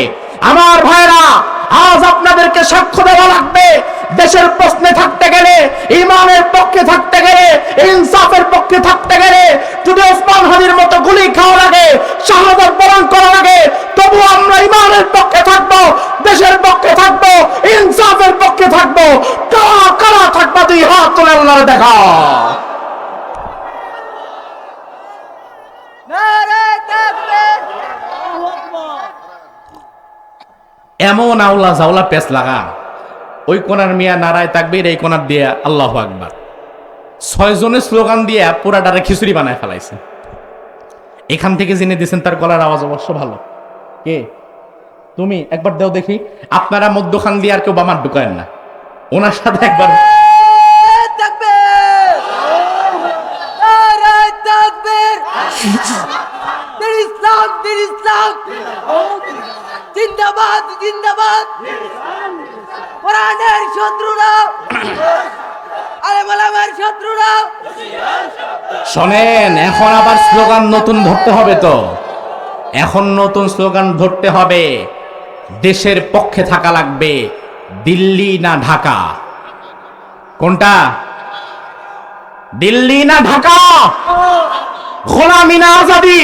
আমার ভাইরা, আজ আপনাদেরকে সাক্ষ্য দেওয়া লাগবে, দেশের প্রশ্নে থাকতে গেলে, ইমানের পক্ষে থাকতে গেলে, ইনসাফের পক্ষে থাকতে গেলে, যদি ওসমান হাদির মতো গুলি খাওয়া লাগে, শাহাদাত বরণ করা লাগে, তবু আমরা ইমানের পক্ষে থাকবো, দেশের পক্ষে থাকবো, ইনসাফের পক্ষে থাকবো। কারা কারা থাকবা? তুই হাত তুলে আল্লাহর দেখা। এমন আওলা জাওলা পেস লাগা, ওই কোনার মিয়া নারায় তাকবীর, এই কোনার দিয়ে আল্লাহু আকবার, 6 জনের স্লোগান দিয়ে পুরাটারে খিচুড়ি বানায় ফেলাইছে। এখান থেকে জেনে দিয়েছেন তার গলার আওয়াজ অবশ্য ভালো। কে তুমি? একবার দেও দেখি। আপনারা মধ্যখান দিয়ে আর কেউ বামার ঢুকায়েন না, ওনার সাথে একবার জিন্দাবাদ জিন্দাবাদ। কোরআনের শত্রুরা, আলেমালামের শত্রুরা। শোনেন, এখন আবার স্লোগান নতুন ধরতে হবে তো, এখন নতুন স্লোগান ধরতে হবে। দেশের পক্ষে থাকা লাগবে, দিল্লি না ঢাকা। কোনটা? দিল্লি না ঢাকা, গোলামি না আজাদি।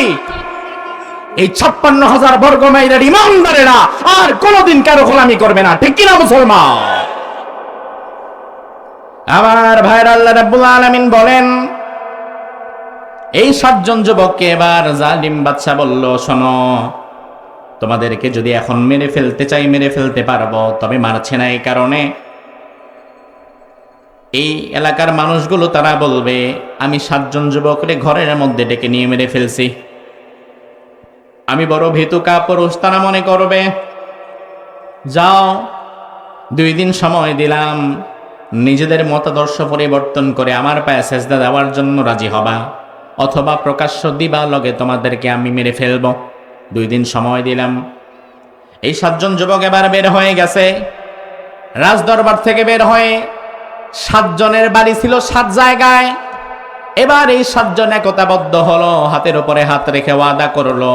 এই 56,000 বর্গ মাইলের ইমানদারেরা আর কোনোদিন কারো গোলামি করবে না, ঠিক কিনা মুসলমান? আমার ভাইরা, আল্লাহ রাব্বুল আলামিন বলেন, এই 7 জন যুবককে এবার জালিম বাদশা বলল, শোনো, তোমাদেরকে যদি এখন মেরে ফেলতে চাই মেরে ফেলতে পারবো, তবে মারছে না এই কারণে এই এলাকার মানুষগুলো তারা বলবে আমি 7 জন যুবকরে ঘরের মধ্যে ডেকে নিয়ে মেরে ফেলছি। আমি বড় ভীতুকা পুরুষ তারা মনে করবে। যাও, 2 দিন সময় দিলাম, নিজেদের মতাদর্শ পরিবর্তন করে আমার পায়ে সেজদা দেওয়ার জন্য রাজি হবা, অথবা প্রকাশ্য দিবা লগে তোমাদেরকে আমি মেরে ফেলবো। 2 দিন সময় দিলাম। এই 7 জন যুবক এবার বের হয়ে গেছে রাজদরবার থেকে। বের হয়ে 7 জনের বাড়ি ছিল 7 জায়গায়। এবার এই 7 জন একতাবদ্ধ হলো, হাতের উপরে হাত রেখে ওয়াদা করলো,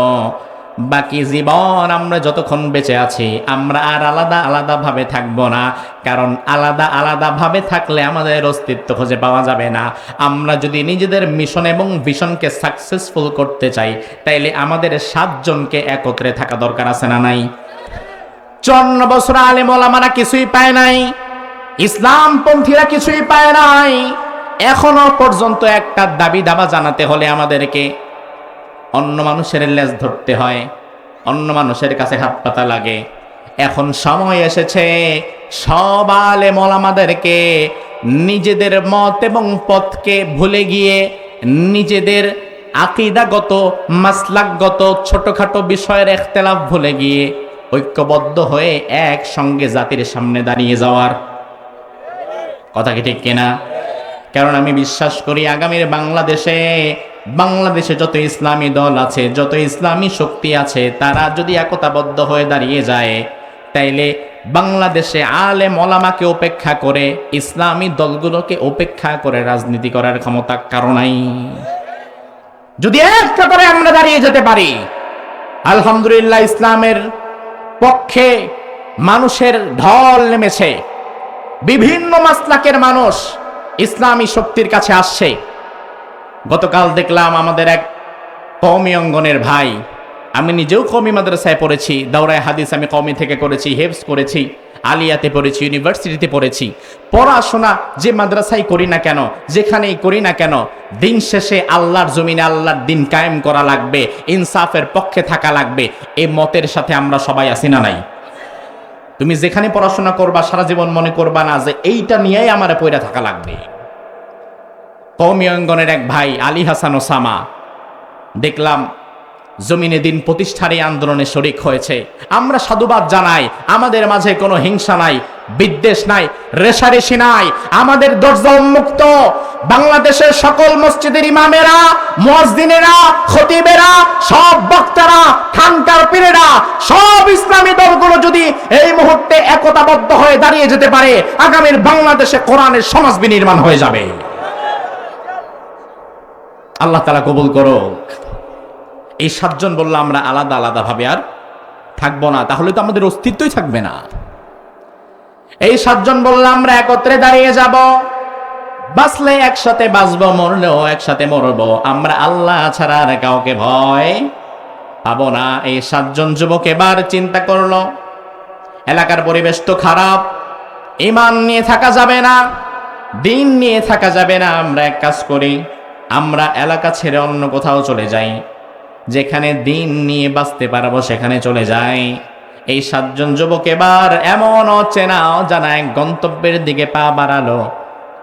বাকি জীবন আমরা যতক্ষণ বেঁচে আছি আমরা আর আলাদা আলাদা ভাবে থাকবো না। কারণ আলাদা আলাদা ভাবে থাকলে আমাদের অস্তিত্ব খুঁজে পাওয়া যাবে না। আমরা যদি নিজেদের মিশন এবং ভিশনকে সাকসেসফুল করতে চাই, তাইলে আমাদের 7 জনকে একত্রে থাকা দরকার আছে না নাই? 54 বছর আলেম ওলামারা কিছুই পায় নাই, ইসলামপন্থীরা কিছুই পায় নাই। এখনো পর্যন্ত একটা দাবি দাবা জানাতে হলে আমাদেরকে অন্য মানুষের লেজ ধরতে হয়, অন্য মানুষের কাছে হাত পাতা লাগে। এখন সময় এসেছে সব আলেম ওলামাদেরকে নিজেদের মত এবং পথকে ভুলে গিয়ে নিজেদের আকীদাগত মাসলাকগত ছোটখাটো বিষয়ের ইখতিলাফ ভুলে গিয়ে ঐক্যবদ্ধ হয়ে একসঙ্গে জাতির সামনে দাঁড়িয়ে যাওয়ার। কথা কি ঠিক কিনা? কারণ আমি বিশ্বাস করি আগামীর বাংলাদেশে যত ইসলামী দল আছে, যত ইসলামী শক্তি আছে, তারা যদি একতাবদ্ধ হয়ে দাঁড়িয়ে যায়, তাইলে বাংলাদেশে আলেম ওলামাকে উপেক্ষা করে, ইসলামী দলগুলোকে উপেক্ষা করে রাজনীতি করার ক্ষমতা কারো নাই। যদি একটা করে আমরা দাঁড়িয়ে যেতে পারি, আলহামদুলিল্লাহ, ইসলামের পক্ষে মানুষের ঢল নেমেছে। বিভিন্ন মাসলাকের মানুষ ইসলামী শক্তির কাছে আসছে। গতকাল দেখলাম আমাদের এক কওমি অঙ্গনের ভাই, আমি নিজেও কওমি মাদ্রাসায় পড়েছি, দাওরায়ে হাদিস আমি কওমি থেকে করেছি, হেফজ করেছি, আলিয়াতে পড়েছি, ইউনিভার্সিটিতে পড়েছি। পড়াশোনা যে মাদ্রাসায় করি না কেন, যেখানেই করি না কেন, দিন শেষে আল্লাহর জমিনে আল্লাহর দিন কায়েম করা লাগবে, ইনসাফের পক্ষে থাকা লাগবে, এই মতের সাথে আমরা সবাই আছি না নাই? তুমি যেখানে পড়াশোনা করবা সারা জীবন মনে করবা না যে এইটা নিয়েই আমার পয়রা থাকা লাগবে। কওমি অঙ্গনের এক ভাই আলী হাসান ওসামা দেখলাম জমিনে দিন প্রতিষ্ঠার এই আন্দোলনে শরিক হয়েছে। আমরা সাধুবাদ জানাই, আমাদের মাঝে কোনো হিংসা নাই, বিদ্বেষ নাই, রেশারেশি নাই, আমাদের দরজা উন্মুক্ত। বাংলাদেশের সকল মসজিদের ইমামেরা, মুয়াজ্জিনেরা, খতিবেরা, সব বক্তারা, খানকার পীরেরা, সব ইসলামী দলগুলো যদি এই মুহূর্তে একতাবদ্ধ হয়ে দাঁড়িয়ে যেতে পারে, আগামীর বাংলাদেশে কোরআনের সমাজ বিনির্মাণ হয়ে যাবে। আল্লাহ তাআলা কবুল করুক। এই 7 জন বললাম আমরা আলাদা আলাদা ভাবে আর থাকবো না, তাহলে তো আমাদের অস্তিত্বই থাকবে না। এই 7 জন বললাম আমরা একত্রে দাঁড়িয়ে যাব, বাঁচলে একসাথে বাঁচবো, মরলেও একসাথে মরবো, আমরা আল্লাহ ছাড়া আর কাউকে ভয় পাবো না। এই 7 জন যুবক এবার চিন্তা করলো, এলাকার পরিবেশ তো খারাপ, ঈমান নিয়ে থাকা যাবে না, দিন নিয়ে থাকা যাবে না। আমরা এক কাজ করি, আমরা এলাকা ছেড়ে অন্য কোথাও চলে যাই, যেখানে দিন নিয়ে বাঁচতে পারবো সেখানে চলে যাই। এই 7 জন যুবক এবার এমন অচেনা অজানা এক গন্তব্যের দিকে পা বাড়ালো।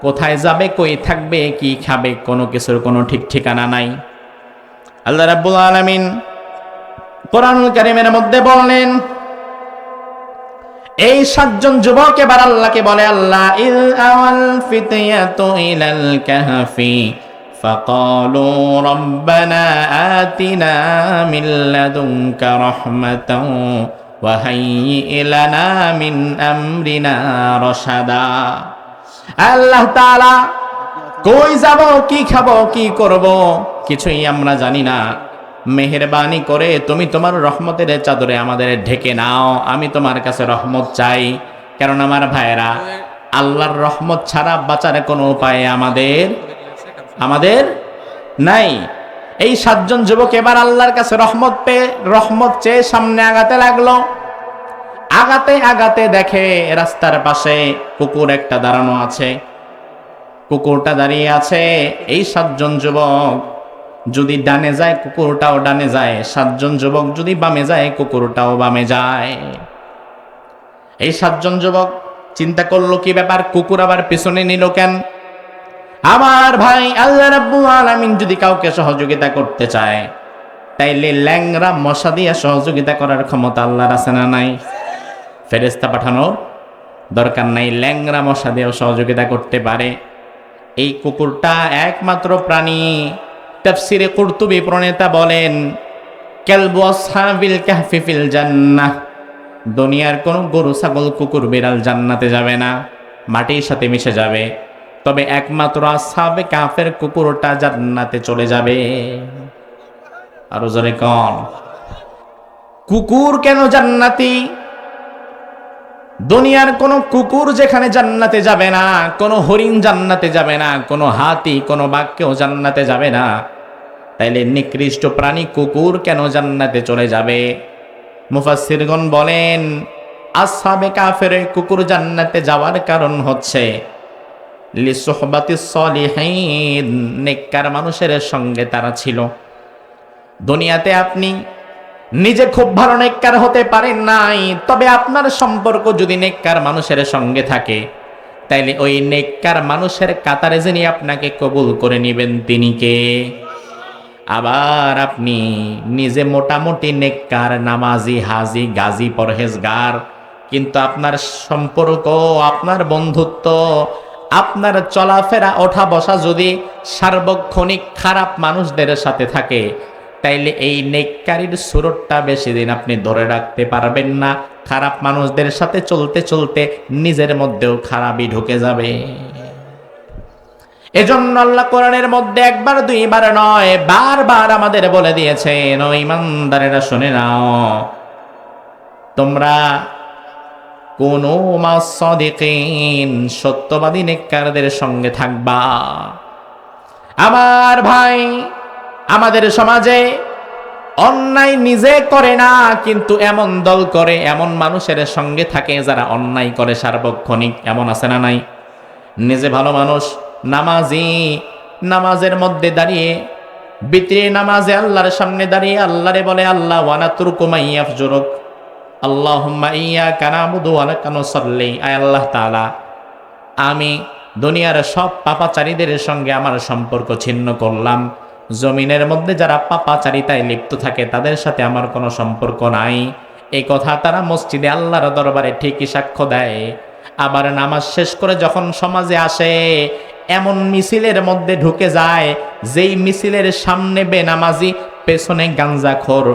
কোথায় যাবে, কই থাকবে, কি খাবে, কোনো কিছুর কোনো ঠিক ঠিকানা নাই। আল্লাহ রাব্বুল আলামিন কোরআনুল কারীমের মধ্যে বললেন, এই 7 জন যুবক এবার আল্লাহকে বলে, আল্লাহ ইল আওয়াল ফিতয়াতু ইলাল কাহফি فقالوا ربنا آتنا من لدنك رحمة وهيئ لنا من أمرنا رشدا। আল্লাহ তাআলা কই যাব, কি খাবো, কি করব, কিছুই আমরা জানি না, মেহেরবানি করে তুমি তোমার রহমতের চাদরে আমাদের ঢেকে নাও, আমি তোমার কাছে রহমত চাই। কারণ আমার ভাইয়েরা, আল্লাহর রহমত ছাড়া বাঁচার কোনো উপায় আমাদের নাই। এই 7 জন যুবক এবার আল্লাহর কাছে রহমত চেয়ে সামনে আগাতে লাগলো। আগাতে আগাতে দেখে রাস্তার পাশে কুকুর একটা দাঁড়ানো আছে। কুকুরটা দাঁড়িয়ে আছে। এই 7 জন যুবক যদি ডানে যায় কুকুরটাও ডানে যায়, 7 জন যুবক যদি বামে যায় কুকুরটাও বামে যায়। এই 7 জন যুবক চিন্তা করলো কি ব্যাপার, কুকুর আবার পিছনে নিল কেন? আমার ভাই, আল্লাহ রাব্বুল আলামিন যদি কাউকে সহযোগিতা করতে চায় তাইলে ল্যাংরা মশা দিয়ে সহযোগিতা করার ক্ষমতা আল্লাহর আছে না নাই? ফেরেশতা পাঠানোর দরকার নাই, ল্যাংরা মশা দিয়েও সহযোগিতা করতে পারে। এই কুকুরটা একমাত্র প্রাণী। তাফসিরে কুরতুবী প্রণেতা বলেন, কালবু আসহাবিল কাহফি ফিল জান্নাহ, দুনিয়ার কোন গরু ছাগল কুকুর বিড়াল জান্নাতে যাবে না, মাটির সাথে মিশে যাবে। তবে একমাত্র আসহাবে কাফের কুকুরটা জান্নাতে চলে যাবে। আরো জোরে কোন, কুকুর কেন জান্নাতি? দুনিয়ার কোন কুকুর যেখানে জান্নাতে যাবে না, কোন হরিণ জান্নাতে যাবে না, কোন হাতি কোন বাঘ কেউ জান্নাতে যাবে না, তাইলে নিকৃষ্ট প্রাণী কুকুর কেন জান্নাতে চলে যাবে? মুফাসসিরগণ বলেন, আসহাবে কাফের কুকুর জান্নাতে যাওয়ার কারণ হচ্ছে লিসুহবাতিস সলিহিন, নেককার মানুষের সঙ্গে তারা ছিল। দুনিয়াতে আপনি নিজে খুব ভালো নেককার হতে পারেন নাই, তবে আপনার সম্পর্ক যদি নেককার মানুষের সঙ্গে থাকে তাইলে ওই নেককার মানুষের কাতারে যিনি আপনাকে কবুল করে নেবেন তিনি কে? আবার আপনি নিজে মোটামুটি নেককার, নামাজি, হাজি, গাজী, পরহেজগার, কিন্তু আপনার সম্পর্ক, আপনার বন্ধুত্ব, আপনার চলাফেরা, ওঠা বসা যদি সার্বক্ষণিক খারাপ মানুষদের সাথে থাকে তাইলে এই নেককারীর সুরতটা বেশি দিন আপনি ধরে রাখতে পারবেন না। খারাপ মানুষদের সাথে চলতে চলতে নিজের মধ্যেও খারাপই ঢুকে যাবে। এজন্য আল্লাহ কোরআনের মধ্যে একবার দুইবার নয়, বারবার আমাদের বলে দিয়েছেন, ও ঈমানদারেরা শুনে নাও, তোমরা কোন মাসাদিকিন, সত্যবাদী নেককারদের সঙ্গে থাকবা। আমার ভাই, আমাদের সমাজে অন্যায় নিজে করে না, কিন্তু এমন দল করে, এমন মানুষের সঙ্গে থাকে যারা অন্যায় করে সার্বক্ষণিক। এমন আছে না নাই? নিজে ভালো মানুষ, নামাজি, নামাজের মধ্যে দাঁড়িয়ে, বিতরে নামাজে আল্লাহর সামনে দাঁড়িয়ে আল্লাহরে বলে, আল্লাহ ওয়ানা তুরকু মাইয়াফজুরুক, আল্লাহুম্মা ইয়্যাকা না'বুদু ওয়া লাকা নুসাল্লি। আয় আল্লাহ তাআলা, আমি দুনিয়ার সব পাপাচারীদের সঙ্গে আমার সম্পর্ক ছিন্ন করলাম। জমিনের মধ্যে যারা পাপাচারিতায় লিপ্ত থাকে তাদের সাথে আমার কোনো সম্পর্ক নাই। এই কথা তারা মসজিদে আল্লাহর দরবারে ঠিকই সাক্ষ্য দেয়। আবার নামাজ শেষ করে যখন সমাজে আসে, এমন মিছিলের মধ্যে ঢুকে যায় যেই মিছিলের সামনে বেনামাজি, পেছনে গাঞ্জাখোর,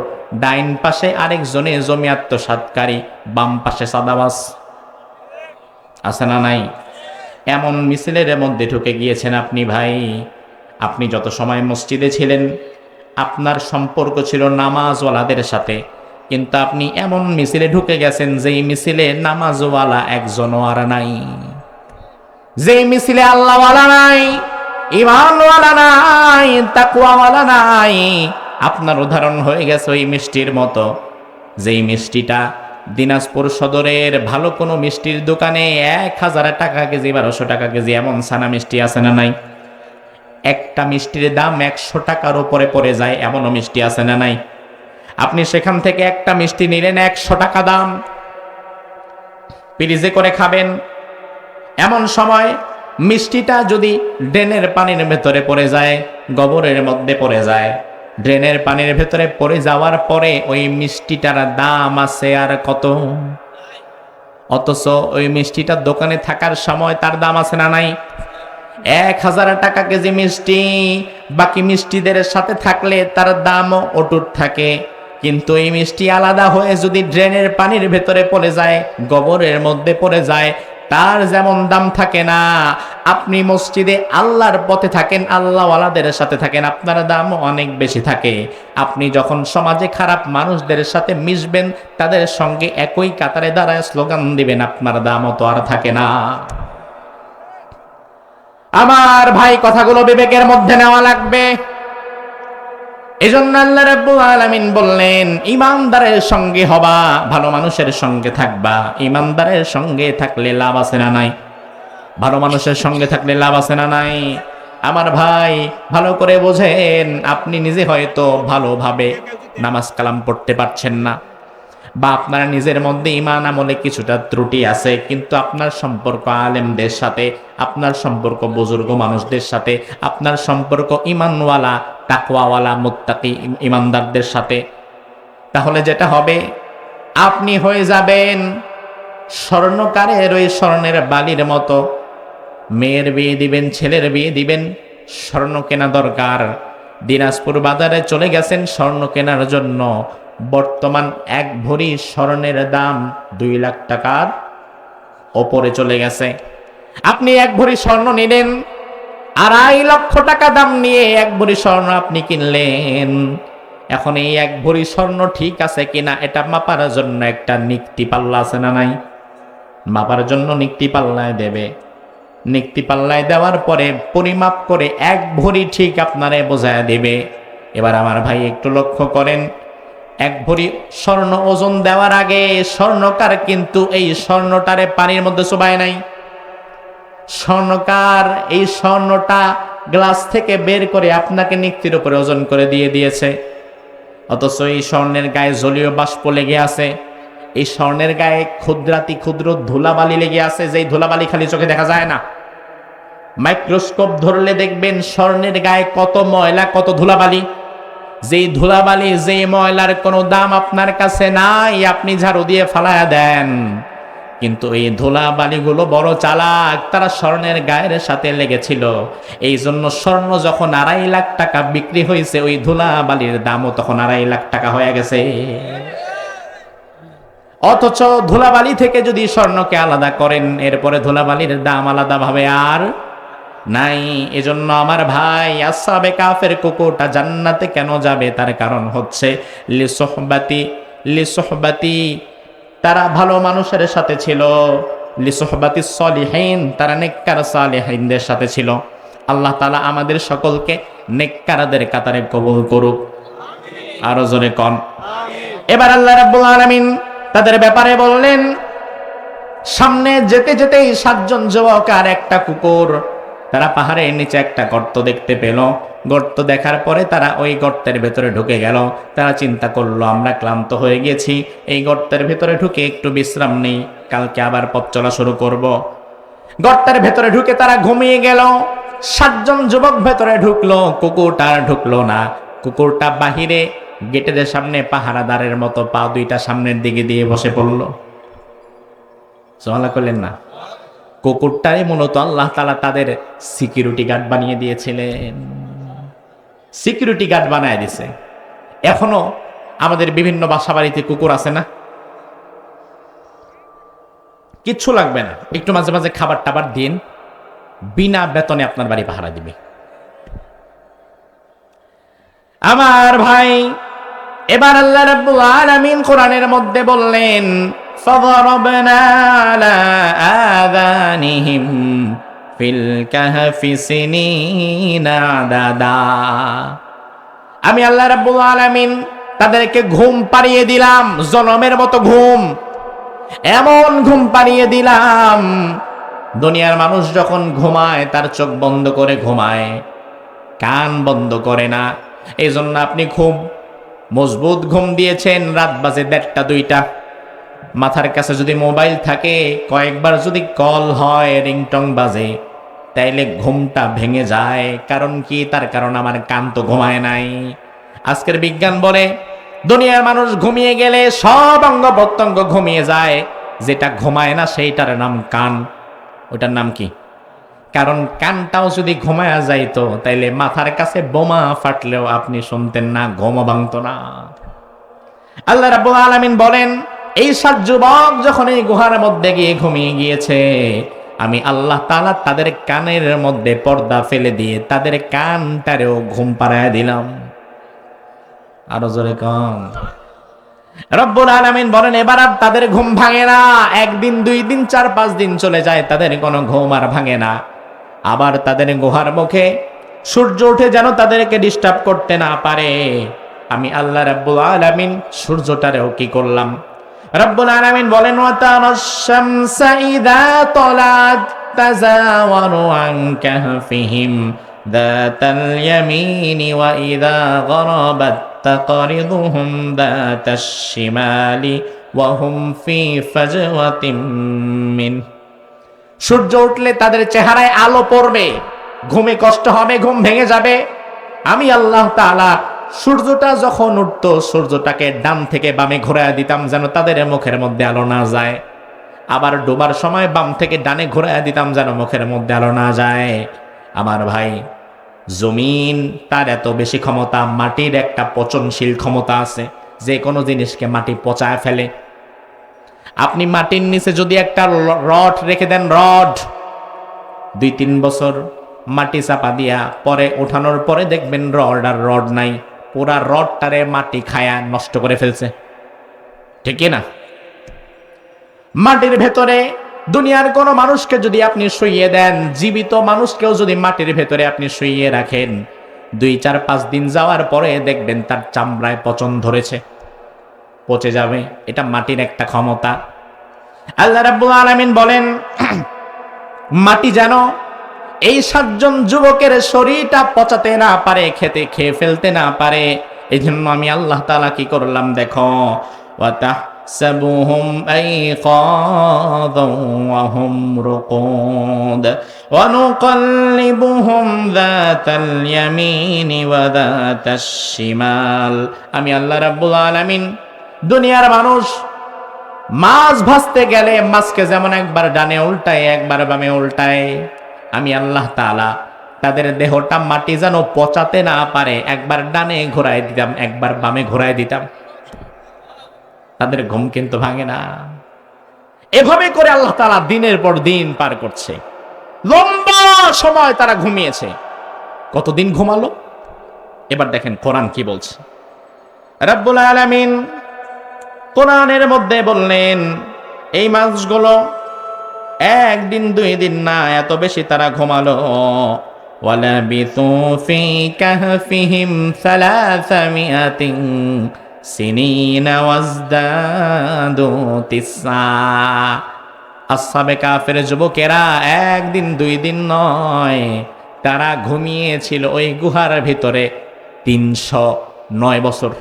ডাইন পাশে আরেকজনে জমি আত্মসাৎকারী, বাম পাশে সাদাবাস। আছে না নাই? এমন মিছিলের মধ্যে ঢুকে গিয়েছেন আপনি ভাই। আপনি যত সময় মসজিদে ছিলেন আপনার সম্পর্ক ছিল নামাজওয়ালাদের সাথে, কিন্তু আপনি এমন মিছিলে ঢুকে গেছেন যেই মিছিলে নামাজওয়ালা একজনও আর নাই, যেই মিছিলে আল্লাহওয়ালা নাই, ঈমানওয়ালা নাই, তাকওয়াওয়ালা নাই। আপনার উদাহরণ হয়ে গেছে ওই মিষ্টির মতো, যেই মিষ্টিটা দিনাজপুর সদরের ভালো কোনো মিষ্টির দোকানে 1000 টাকা কেজি, 1200 টাকা কেজি এমন সানা মিষ্টি আছে না নাই? একটা মিষ্টির দাম 100 টাকার উপরে পড়ে যায়, এমনও মিষ্টি আছে না নাই? আপনি সেখান থেকে একটা মিষ্টি নিলেন 100 টাকা দাম, ফ্রিজে করে খাবেন। এমন সময় মিষ্টিটা যদি ড্রেনের পানির ভেতরে পড়ে যায়, গোবরের মধ্যে পড়ে যায়, ড্রেনের পানির ভেতরে পড়ে যাওয়ার পরে ওই মিষ্টিটার দাম আছে আর কত? অথচ ওই মিষ্টিটার দোকানে থাকার সময় তার দাম আছে না নাই? 1000 টাকা কেজি মিষ্টি বাকি মিষ্টিদের সাথে থাকলে তার দামও অটুট থাকে, কিন্তু এই মিষ্টি আলাদা হয়ে যদি ড্রেনের পানির ভেতরে পড়ে যায়, গোবরের মধ্যে পড়ে যায়, তার যেমন দাম থাকে না। আপনি মসজিদে আল্লাহর পথে থাকেন, আল্লাহওয়ালাদের সাথে থাকেন, আপনার দামও অনেক বেশি থাকে। আপনি যখন সমাজে খারাপ মানুষদের সাথে মিশবেন, তাদের সঙ্গে একই কাতারে দাঁড়ায় স্লোগান দিবেন, আপনার দামও তো আর থাকে না। আমার ভাই, কথাগুলো বিবেকের মধ্যে নেওয়া লাগবে। এজন্য আল্লাহ রাব্বুল আলামিন বললেন, ঈমানদারের সঙ্গে হবা, ভালো মানুষের সঙ্গে থাকবা। ঈমানদারের সঙ্গে থাকলে লাভ আছে না নাই? ভালো মানুষের সঙ্গে থাকলে লাভ আছে না নাই? আমার ভাই ভালো করে বোঝেন, আপনি নিজে হয়তো ভালোভাবে নামাজ কালাম পড়তে পারছেন না, বা আপনার নিজের মধ্যে ঈমান আমলে কিছুটা ত্রুটি আছে, কিন্তু আপনার সম্পর্ক আলেমদের সাথে, আপনার সম্পর্ক বুজুর্গ মানুষদের সাথে, আপনার সম্পর্ক ঈমানওয়ালা তাকওয়াওয়ালা মুত্তাকি ঈমানদারদের সাথে, তাহলে যেটা হবে আপনি হয়ে যাবেন স্বর্ণকারের ওই স্বর্ণের বালির মতো। মেয়ের বিয়ে দিবেন, ছেলের বিয়ে দিবেন, স্বর্ণ কেনা দরকার। দিনাজপুর বাজারে চলে গেছেন স্বর্ণ কেনার জন্য, বর্তমান এক ভরি স্বর্ণের দাম 2 লাখ টাকার ওপরে চলে গেছে। আপনি এক ভরি স্বর্ণ নিলেন, 2.5 লক্ষ টাকা দাম নিয়ে এক ভরি স্বর্ণ আপনি কিনলেন। এখন এই এক ভরি স্বর্ণ ঠিক আছে কিনা এটা মাপার জন্য একটা নিক্তি পাল্লা আছে না নাই? মাপার জন্য নিক্তি পাল্লায় দেবে। নিক্তি পাল্লায় দেওয়ার পরে পরিমাপ করে এক ভরি ঠিক আপনারে বোঝায় দেবে। এবার আমার ভাই একটু লক্ষ্য করেন, এক ভরি স্বর্ণ ওজন দেওয়ার আগে স্বর্ণকার কিন্তু এই স্বর্ণটারে পানির মধ্যে চুবায় নাই। স্বর্ণকার এই স্বর্ণটা গ্লাস থেকে বের করে আপনাকে নিক্তির উপরে ওজন করে দিয়ে দিয়েছে, অথচ এই স্বর্ণের গায়ে জলীয় বাষ্প লেগে আছে। এই স্বর্ণের গায়ে ক্ষুদ্রাতি ক্ষুদ্র ধুলাবালি লেগে আছে, যেই ধুলাবালি খালি চোখে দেখা যায় না। মাইক্রোস্কোপ ধরলে দেখবেন স্বর্ণের গায়ে কত ময়লা, কত ধুলাবালি। যেই ধুলাবালি, যেই ময়লার কোনো দাম আপনার কাছে নাই, আপনি ঝাড়ু দিয়ে ফালায়া দেন, কিন্তু এই ধুলাবালিগুলো বড় চালাক, তারা স্বর্ণের গায়ের সাথে লেগেছিল। এই জন্য স্বর্ণ যখন 2.5 লাখ টাকা বিক্রি হয়েছে, ওই ধুলাবালির দামও তখন 2.5 লাখ টাকা হয়ে গেছে। অথচ ধুলাবালি থেকে যদি স্বর্ণকে আলাদা করেন, এরপরে ধুলাবালির দাম আলাদা ভাবে আর নাই। এজন্য আমার ভাই, আসহাবে কাফের কুকুরটা জান্নাতে কেন যাবে? তার কারণ হচ্ছে লিসুহবাতি, তারা ভালো মানুষের সাথে ছিল। লিসুহবাতি সলিহিন, তারা নেককার সালেহিনদের সাথে ছিল। আল্লাহ তাআলা আমাদের সকলকে নেককারদের কাতারে কবুল করুক। আরো জোরে কন এবার আল্লাহ রাব্বুল আলামিন তাদের ব্যাপারে বললেন, সামনে যেতে যেতেই 7 জন যুবক আর একটা কুকুর, তারা পাহাড়ের নিচে একটা গর্ত দেখতে পেল। গর্ত দেখার পরে তারা ওই গর্তের ভেতরে ঢুকে গেল। তারা চিন্তা করলো, আমরা ক্লান্ত হয়ে গেছি, এই গর্তের ভেতরে ঢুকে একটু বিশ্রাম নেই, কালকে আবার পথ চলা শুরু করব। গর্তের ভেতরে ঢুকে তারা ঘুমিয়ে গেল। 7 জন যুবক ভেতরে ঢুকলো, কুকুরটা আর ঢুকলো না। কুকুরটা বাহিরে গেটের সামনে পাহারাদারের মতো পা 2টা সামনের দিকে দিয়ে বসে পড়ল। সুবহানাল্লাহ করলেন না? কুকুরটাই মূলত আল্লাহ তাআলা তাদের সিকিউরিটি গার্ড বানিয়ে দিয়েছিলেন। সিকিউরিটি গার্ড বানায় দিছে। এখনো আমাদের বিভিন্ন বাসা বাড়িতে কুকুর আছে না? কিচ্ছু লাগবে না, একটু মাঝে মাঝে খাবার টাবার দিন, বিনা বেতনে আপনার বাড়ি পাহারা দিবে। আমার ভাই, এবার আল্লাহ রাব্বুল আলামিন কোরআনের মধ্যে বললেন, فضربنا على آذانهم في الكهف سنين عددا। আমি আল্লাহ রাব্বুল আলামিন তাদেরকে ঘুম পাড়িয়ে দিলাম, জনমের মতো ঘুম, এমন ঘুম পাড়িয়ে দিলাম। দুনিয়ার মানুষ যখন ঘুমায় তার চোখ বন্ধ করে ঘুমায়, কান বন্ধ করে না। এই জন্য আপনি খুব মজবুত ঘুম দিয়েছেন। রাত বাজে 1:30 2টা, মাথার কাছে যদি মোবাইল থাকে, কয়েকবার যদি কল হয়, রিংটং বাজে, তাইলে ঘুমটা ভেঙে যায়। কারণ কি? তার কারণ আমার কান তো ঘুমায় নাই। আজকের বিজ্ঞান বলে দুনিয়ার মানুষ ঘুমিয়ে গেলে সব অঙ্গ প্রত্যঙ্গ ঘুমিয়ে যায়, যেটা ঘুমায় না সেইটার নাম কান। ওটার নাম কি? কারণ কানটাও যদি ঘুমায়া যাইতো, তাইলে মাথার কাছে বোমা ফাটলেও আপনি শুনতেন না, ঘুমও ভাঙতো না। আল্লাহ রাব্বুল আলামিন বলেন, এই 7 যুবক যখন এই গুহার মধ্যে গিয়ে ঘুমিয়ে গিয়েছে, আমি আল্লাহ তাআলা তাদের কানের মধ্যে পর্দা ফেলে দিয়ে তাদের কানটারেও ঘুম পাড়ায় দিলাম। আরো জোরে কম। রব্বুল আলামিন বলেন, এবার আর তাদের ঘুম ভাঙে না। 1 দিন 2 দিন 4-5 দিন চলে যায়, তাদের কোনো ঘুম আর ভাঙে না। আবার তাদের গুহার মুখে সূর্য উঠে যেন তাদেরকে ডিস্টার্ব করতে না পারে, আমি আল্লাহ রাব্বুল আলামিন সূর্যটারেও কি করলাম? রব্বুল আলামিন বলেন, ওয়া তারাশ শামসা ইযা তালাত يتزاوروا عن كهفهم ذات اليمين وإذا غربت تقرضهم ذات الشمال وهم في فجوة منه। সূর্য উঠলে তাদের চেহারায় আলো পড়বে, ঘুমে কষ্ট হবে, ঘুম ভেঙে যাবে। আমি আল্লাহ তাআলা সূর্যটা যখন উঠতো সূর্যটাকে ডান থেকে বামে ঘোরায় দিতাম যেন তাদের মুখের মধ্যে আলো না যায়। আবার ডোবার সময় বাম থেকে ডানে ঘোরায় দিতাম যেন মুখের মধ্যে আলো না যায়। আমার ভাই, জমিন তার এত বেশি ক্ষমতা, মাটির একটা পচনশীল ক্ষমতা আছে, যে কোনো জিনিসকে মাটি পচায় ফেলে। আপনি মাটির নিচে যদি একটা রড রেখে দেন, রড 2-3 বছর মাটি চাপা দিয়া পরে ওঠানোর পরে দেখবেন রড আর রড নাই, পুরা রডটারে মাটি খায়া নষ্ট করে ফেলছে, ঠিক না? মাটির ভেতরে দুনিয়ার কোন মানুষকে যদি আপনি শুইয়ে দেন, জীবিত মানুষকেও যদি মাটির ভেতরে আপনি শুইয়ে রাখেন, 2-4-5 দিন যাওয়ার পরে দেখবেন তার চামড়ায় পচন ধরেছে, পচে যাবে। এটা মাটির একটা ক্ষমতা। আল্লাহ রাব্বুল আলামিন বলেন, মাটি যেন এই 7 জন যুবকের শরীরটা পচাতে না পারে, খেয়ে ফেলতে না পারে, এই জন্য আমি আল্লাহ তাআলা কি করলাম দেখো, وتحسبهم أيقاظا وهم رقود ونقلبهم ذات اليمين وذات الشمال। আমি আল্লাহ রাব্বুল আলামিন দুনিয়ার মানুষ মাছ ভাজতে গেলে মাছকে যেমন একবার ডানে উল্টায় একবার বামে উল্টায়, আমি আল্লাহ তাআলা তাদের দেহটা মাটি যেন পচাতে না পারে, একবার ডানে ঘোরায় দিতাম একবার বামে ঘোরায় দিতাম, তাদের ঘুম কিন্তু ভাঙে না। এভাবে করে আল্লাহ তাআলা দিনের পর দিন পার করছে, লম্বা সময় তারা ঘুমিয়েছে। কতদিন ঘুমালো? এবার দেখেন কোরআন কি বলছে। রব্বুল আলামিন কোরআনের মধ্যে বললেন, এই মানুষগুলো 1 দিন 2 দিন না, এত বেশি তারা ঘুমালো। ওয়ালাবিথু ফি কাহফিহিম 300 সিনিনা ওয়াজদাদু তিসা। আসহাবে কাফের যুবকেরা 1 দিন 2 দিন নয়, তারা ঘুমিয়েছিল ওই গুহার ভিতরে 309 বছর।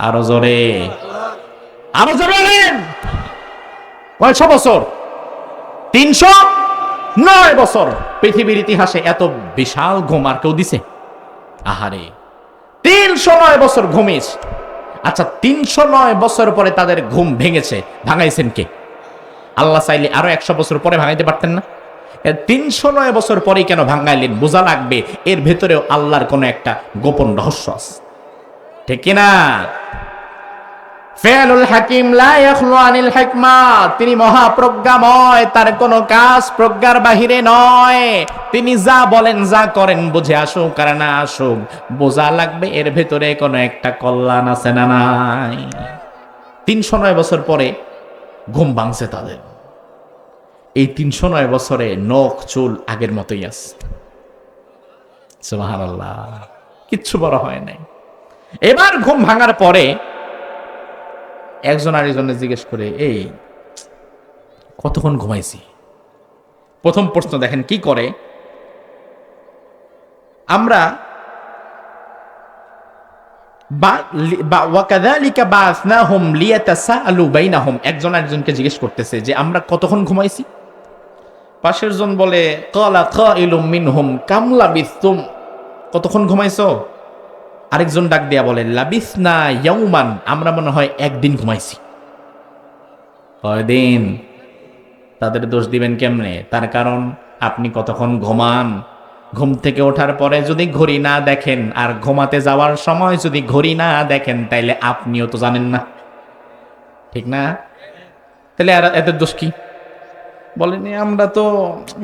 আরো জোরে, আরো জোরে বলেন, কয়শো বছর? 309 বছর। পৃথিবীর ইতিহাসে এত বিশাল ঘুম আর কেউ দিছে? আহারে, 309 বছর ঘুমিয়েছে। আচ্ছা, 309 বছর পরে তাদের ঘুম ভেঙেছে, ভাঙাইছেন কে? আল্লাহ চাইলে আরো 100 বছর পরে ভাঙাইতে পারতেন না? 309 বছর পরেই কেন ভাঙাইলেন? বোঝা লাগবে এর ভেতরেও আল্লাহর কোনো একটা গোপন রহস্য আছে, ঠিক কিনা? ফেলুল হাকিম লা ইয়াখলু আনিল হিকমা, তিনি মহাপ্রজ্ঞাময়, তার কোনো কাজ প্রজ্ঞার বাহিরে নয়। তিনি যা বলেন যা করেন, বুঝে আসুক আর না আসুক, বোঝা লাগবে এর ভেতরে কোনো একটা কল্যাণ আছে না নাই। 309 বছর পরে ঘুম ভাঙছে তাদের। এই 309 বছরে নখ চুল আগের মতোই আছে, সুবহানাল্লাহ, কিচ্ছু বড় হয় নাই। এবার ঘুম ভাঙার পরে একজন আরেকজনে জিজ্ঞেস করে, এই কতক্ষণ ঘুমাইছি? প্রথম প্রশ্ন দেখেন কি করে। আমরা ওয়াকাযালিকা বা'আসনাহুম লিয়াতাসাআলু বাইনাহুম, একজন আরেকজনকে জিজ্ঞেস করতেছে যে আমরা কতক্ষণ ঘুমাইছি। পাশের জন বলে, ক্বালা কাইলুম মিনহুম কাম লাবিসতুম, কতক্ষণ ঘুমাইছো? আরেকজন ডাক দিয়া বলে, লাবিসনা ইয়াউমান, আমরা মনে হয় 1 দিন ঘুমাইছি। কয়দিন? তাদের দোষ দিবেন কেমনে? তার কারণ আপনি কতক্ষণ ঘুমান, ঘুম থেকে ওঠার পরে যদি ঘড়ি না দেখেন আর ঘুমাতে যাওয়ার সময় যদি ঘড়ি না দেখেন, তাইলে আপনিও তো জানেন না, ঠিক না? তাহলে আর এদের দোষ কি? বলেন আমরা তো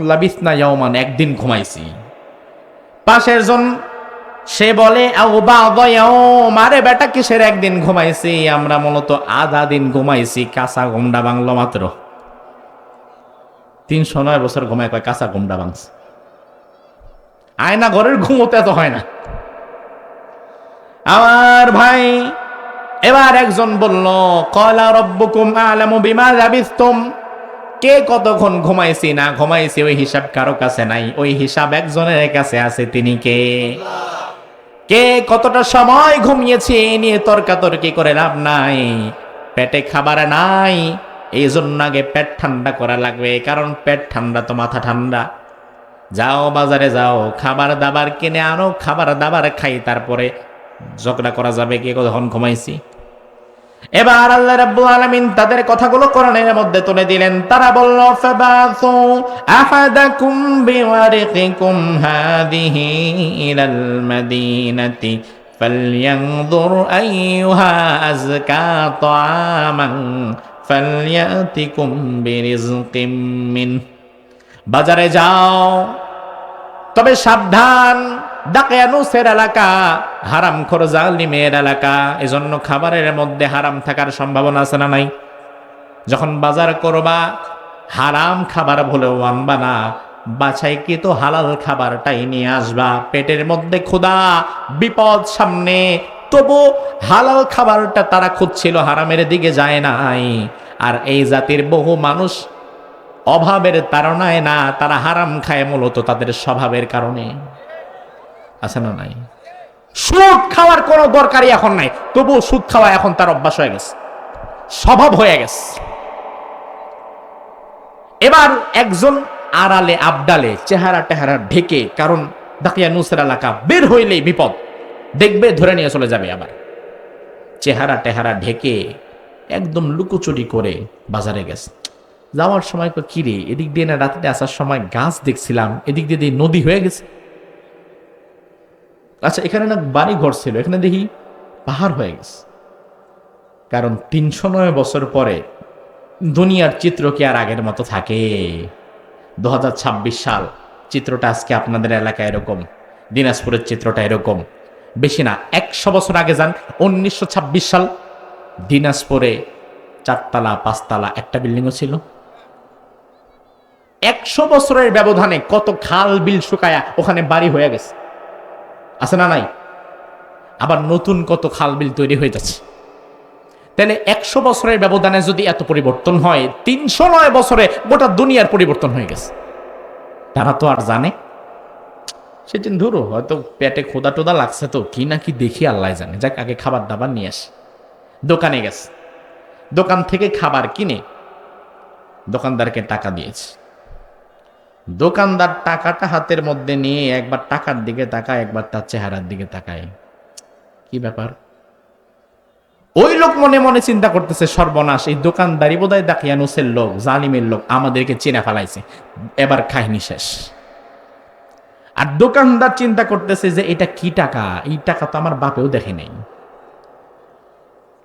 লাবিসনা ইয়াউমান, 1 দিন ঘুমাইছি। পাশের জন সে বলে, মারে বেটা কিসের 1 দিন ঘুমাইছি, আমরা মূলত আধা দিন ঘুমাইছি, কাঁচা ঘুমটা বাংলো মাত্র। 309 বছর ঘুমায় কয় কাঁচা ঘুমটা ভাঙছে। আয়না ঘরের ঘুমোতে এত হয় না আমার ভাই। এবার একজন বলল, ক্বালা রাব্বুকুম আ'লামু বিমা লাবিসতুম, কে কতক্ষণ ঘুমাইছি না ঘুমাইছি ওই হিসাব কারো কাছে নাই, ওই হিসাব একজনের কাছে আছে, তিনি কে? কে কতটা সময় ঘুমিয়েছে এ নিয়ে তর্কাতর্কি করে লাভ নাই। পেটে খাবার নাই, এই জন্য আগে পেট ঠান্ডা করা লাগবে, কারণ পেট ঠান্ডা তো মাথা ঠান্ডা। যাও বাজারে যাও, খাবার দাবার কিনে আনো, খাবার দাবার খাই, তারপরে ঝগড়া করা যাবে কে কতক্ষণ ঘুমাইছি। এবার আল্লাহ রাব্বুল আলামিন তাদের কথাগুলো কোরআনের মধ্যে তুলে দিলেন। তারা বলল, ফাবাসু আহাদাকুম বিওয়ারিকিকুম হাদিহি ইলাল মাদিনাতি ফালয়ানজুর আইয়ুহা আযকা তাআমান ফালয়াতিকুম বিরিজকিম মিন। বাজারে যাও, তবে সাবধান, দাকিয়ানুসের এলাকা, হারামখোর জালিমের এলাকা, এজন্য খাবারের মধ্যে হারাম থাকার সম্ভাবনা আছে না নাই? যখন বাজার করবা হারাম খাবার ভুলেও আনবা না, বাছাইকৃত হালাল খাবারটাই নিয়ে আসবা। পেটের মধ্যে ক্ষুধা, বিপদ সামনে, তবু হালাল খাবারটা তারা খুঁজছিল, হারামের দিকে যায় নাই। আর এই জাতির বহু মানুষ অভাবের তাড়নায় না, তারা হারাম খায় মূলত তাদের স্বভাবের কারণে। আছে না নাই? সুদ খাওয়ার কোনো দরকারই এখন নাই, তবু সুদ খাওয়া এখন তার অভ্যাস হয়ে গেছে, স্বভাব হয়ে গেছে। এবার একজন আড়ালে আবডালে চেহারা টেহারা ঢেকে, কারণ দাকিয়ানুসের এলাকা, বের হইলেই বিপদ, দেখবে ধরে নিয়ে চলে যাবে। আবার চেহারা টেহারা ঢেকে একদম লুকোচুরি করে বাজারে গেছে। যাওয়ার সময় কি রে, এদিক দিয়ে না রাতে আসার সময় গাছ দেখছিলাম, এদিক দিয়ে নদী হয়ে গেছে। আচ্ছা, এখানে না বাড়ি ঘর ছিল, এখানে দেখি পাহাড় হয়ে গেছে। কারণ ৩০৯ বছর পরে দুনিয়ার চিত্র কি আর আগের মতো থাকে? ২০২৬ সাল, চিত্রটা আজকে আপনাদের এলাকায় এরকম, দিনাজপুরের চিত্রটা এরকম। বেশি না, ১০০ বছর আগে যান, ১৯২৬ সাল, দিনাজপুরে ৪তলা ৫তলা একটা বিল্ডিংও ছিল। ১০০ বছরের ব্যবধানে কত খাল বিল শুকায়া ওখানে বাড়ি হয়ে গেছে, আছে না নাই? আবার নতুন কত খাল বিল তৈরি হয়ে যাচ্ছে। তাহলে ১০০ বছরের ব্যবধানে যদি এত পরিবর্তন হয়, ৩০৯ বছরে গোটা দুনিয়ার পরিবর্তন হয়ে গেছে। তারা তো আর জানে, সেদিন ধরো হয়তো পেটে খোদা টোদা লাগছে, তো কি না কি দেখি আল্লাহ জানে। যাক, আগে খাবার দাবার নিয়ে আসে। দোকানে গেছে, দোকান থেকে খাবার কিনে দোকানদারকে টাকা দিয়েছে। দোকানদার টাকাটা হাতের মধ্যে নিয়ে একবার টাকার দিকে তাকায়, একবার তার চেহারার দিকে তাকায়, কি ব্যাপার? ওই লোক মনে মনে চিন্তা করতেছে, সর্বনাশ, এই দোকানদারি বোধহয় দাকিয়ানুসের লোক, জালিমের লোক, আমাদেরকে চিনে ফেলাইছে, এবার কাহিনী শেষ। আর দোকানদার চিন্তা করতেছে যে এটা কি টাকা, এই টাকা তো আমার বাপেও দেখে নেই।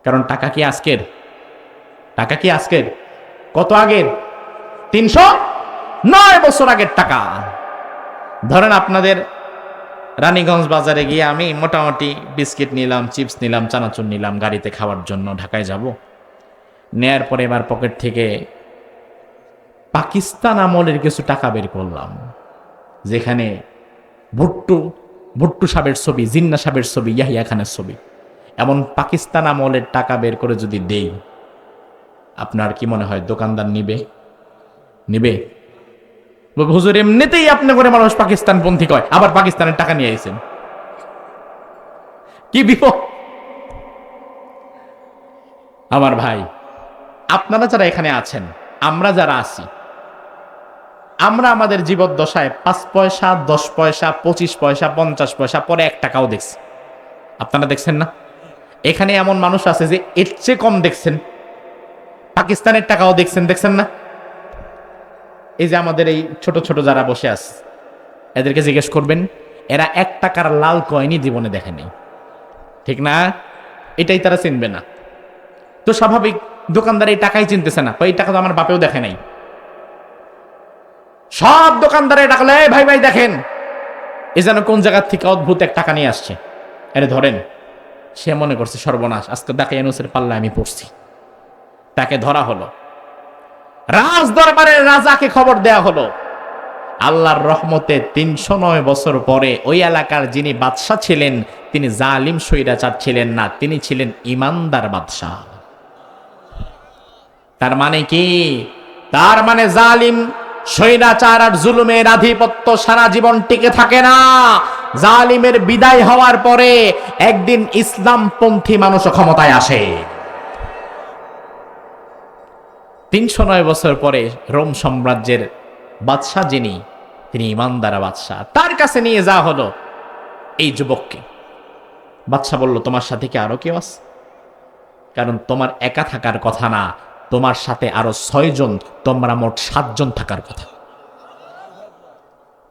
কারণ টাকা কি আজকের? টাকা কি আজকের? কত আগের? ৩০৯ বছর আগের টাকা। ধরেন আপনাদের রানীগঞ্জ বাজারে গিয়ে আমি মোটামুটি বিস্কিট নিলাম, চিপস নিলাম, চানাচুর নিলাম গাড়িতে খাওয়ার জন্য, ঢাকায় যাব। নেয়ার পরে এবার পকেট থেকে পাকিস্তান আমলের কিছু টাকা বের করলাম, যেখানে ভুট্টু সাহেবের ছবি, জিন্না সাহেবের ছবি, ইয়াহিয়া খানের ছবি। এমন পাকিস্তান আমলের টাকা বের করে যদি দেই, আপনার কি মনে হয় দোকানদার নিবে? নিবে? হুজুর, এমনিতেই আপনি করে মানুষ পাকিস্তান পন্থী কয়, আবার পাকিস্তানের টাকা নিয়ে আইছেন, কি বিপদ! আমার ভাই, আপনারা যারা এখানে আছেন, আমরা যারা আছি, আমরা আমাদের জীবদ্দশায় ৫ পয়সা, ১০ পয়সা, ২৫ পয়সা, ৫০ পয়সা, পরে ১ টাকাও দেখছি। আপনারা দেখছেন না? এখানে এমন মানুষ আছে যে এর চেয়ে কম দেখছেন, পাকিস্তানের টাকাও দেখছেন, দেখছেন না? এই যে আমাদের এই ছোট ছোট যারা বসে আছে, এদেরকে জিজ্ঞেস করবেন, এরা ১ টাকার লাল কয়েনই জীবনে দেখেনি, ঠিক না? এটাই তারা চিনবে না। তো স্বাভাবিক, দোকানদার এই টাকাই চিনতেছে না, এই টাকা তো আমার বাপেও দেখে নাই। সব দোকানদারে ডাকলে, ভাই ভাই দেখেন, এ যেন কোন জায়গার থেকে অদ্ভুত এক টাকা নিয়ে আসছে, আরে ধরেন। সে মনে করছে সর্বনাশ, আজকে দাকিয়ানুসের পাল্লায় আমি পড়ছি। তাকে ধরা হলো, রাজ দরবারের রাজাকে খবর দেয়া হলো। আল্লাহর রহমতে ৩০৯ বছর পরে ওই এলাকার যিনি বাদশাহ ছিলেন, তিনি জালিম স্বৈরাচার ছিলেন না, তিনি ছিলেন ইমানদার বাদশাহ। তার মানে কি, তার মানে জালিম স্বৈরাচার আর জুলুমের আধিপত্য সারা জীবন টিকে থাকে না। জালিমের বিদায় হওয়ার পরে একদিন ইসলামপন্থী মানুষ ক্ষমতায় আসে। ৩০৯ বছর পরে রোম সাম্রাজ্যের বাদশাহ যিনি, তিনি ইমানদার বাদশাহ, তার কাছে নিয়ে যাওয়া হলো এই যুবককে। বাদশাহ বলল, তোমার সাথে কি আরো কেউ আছে? কারণ তোমার একা থাকার কথা না, তোমার সাথে আরো 6 জন, তোমরা মোট 7 জন থাকার কথা।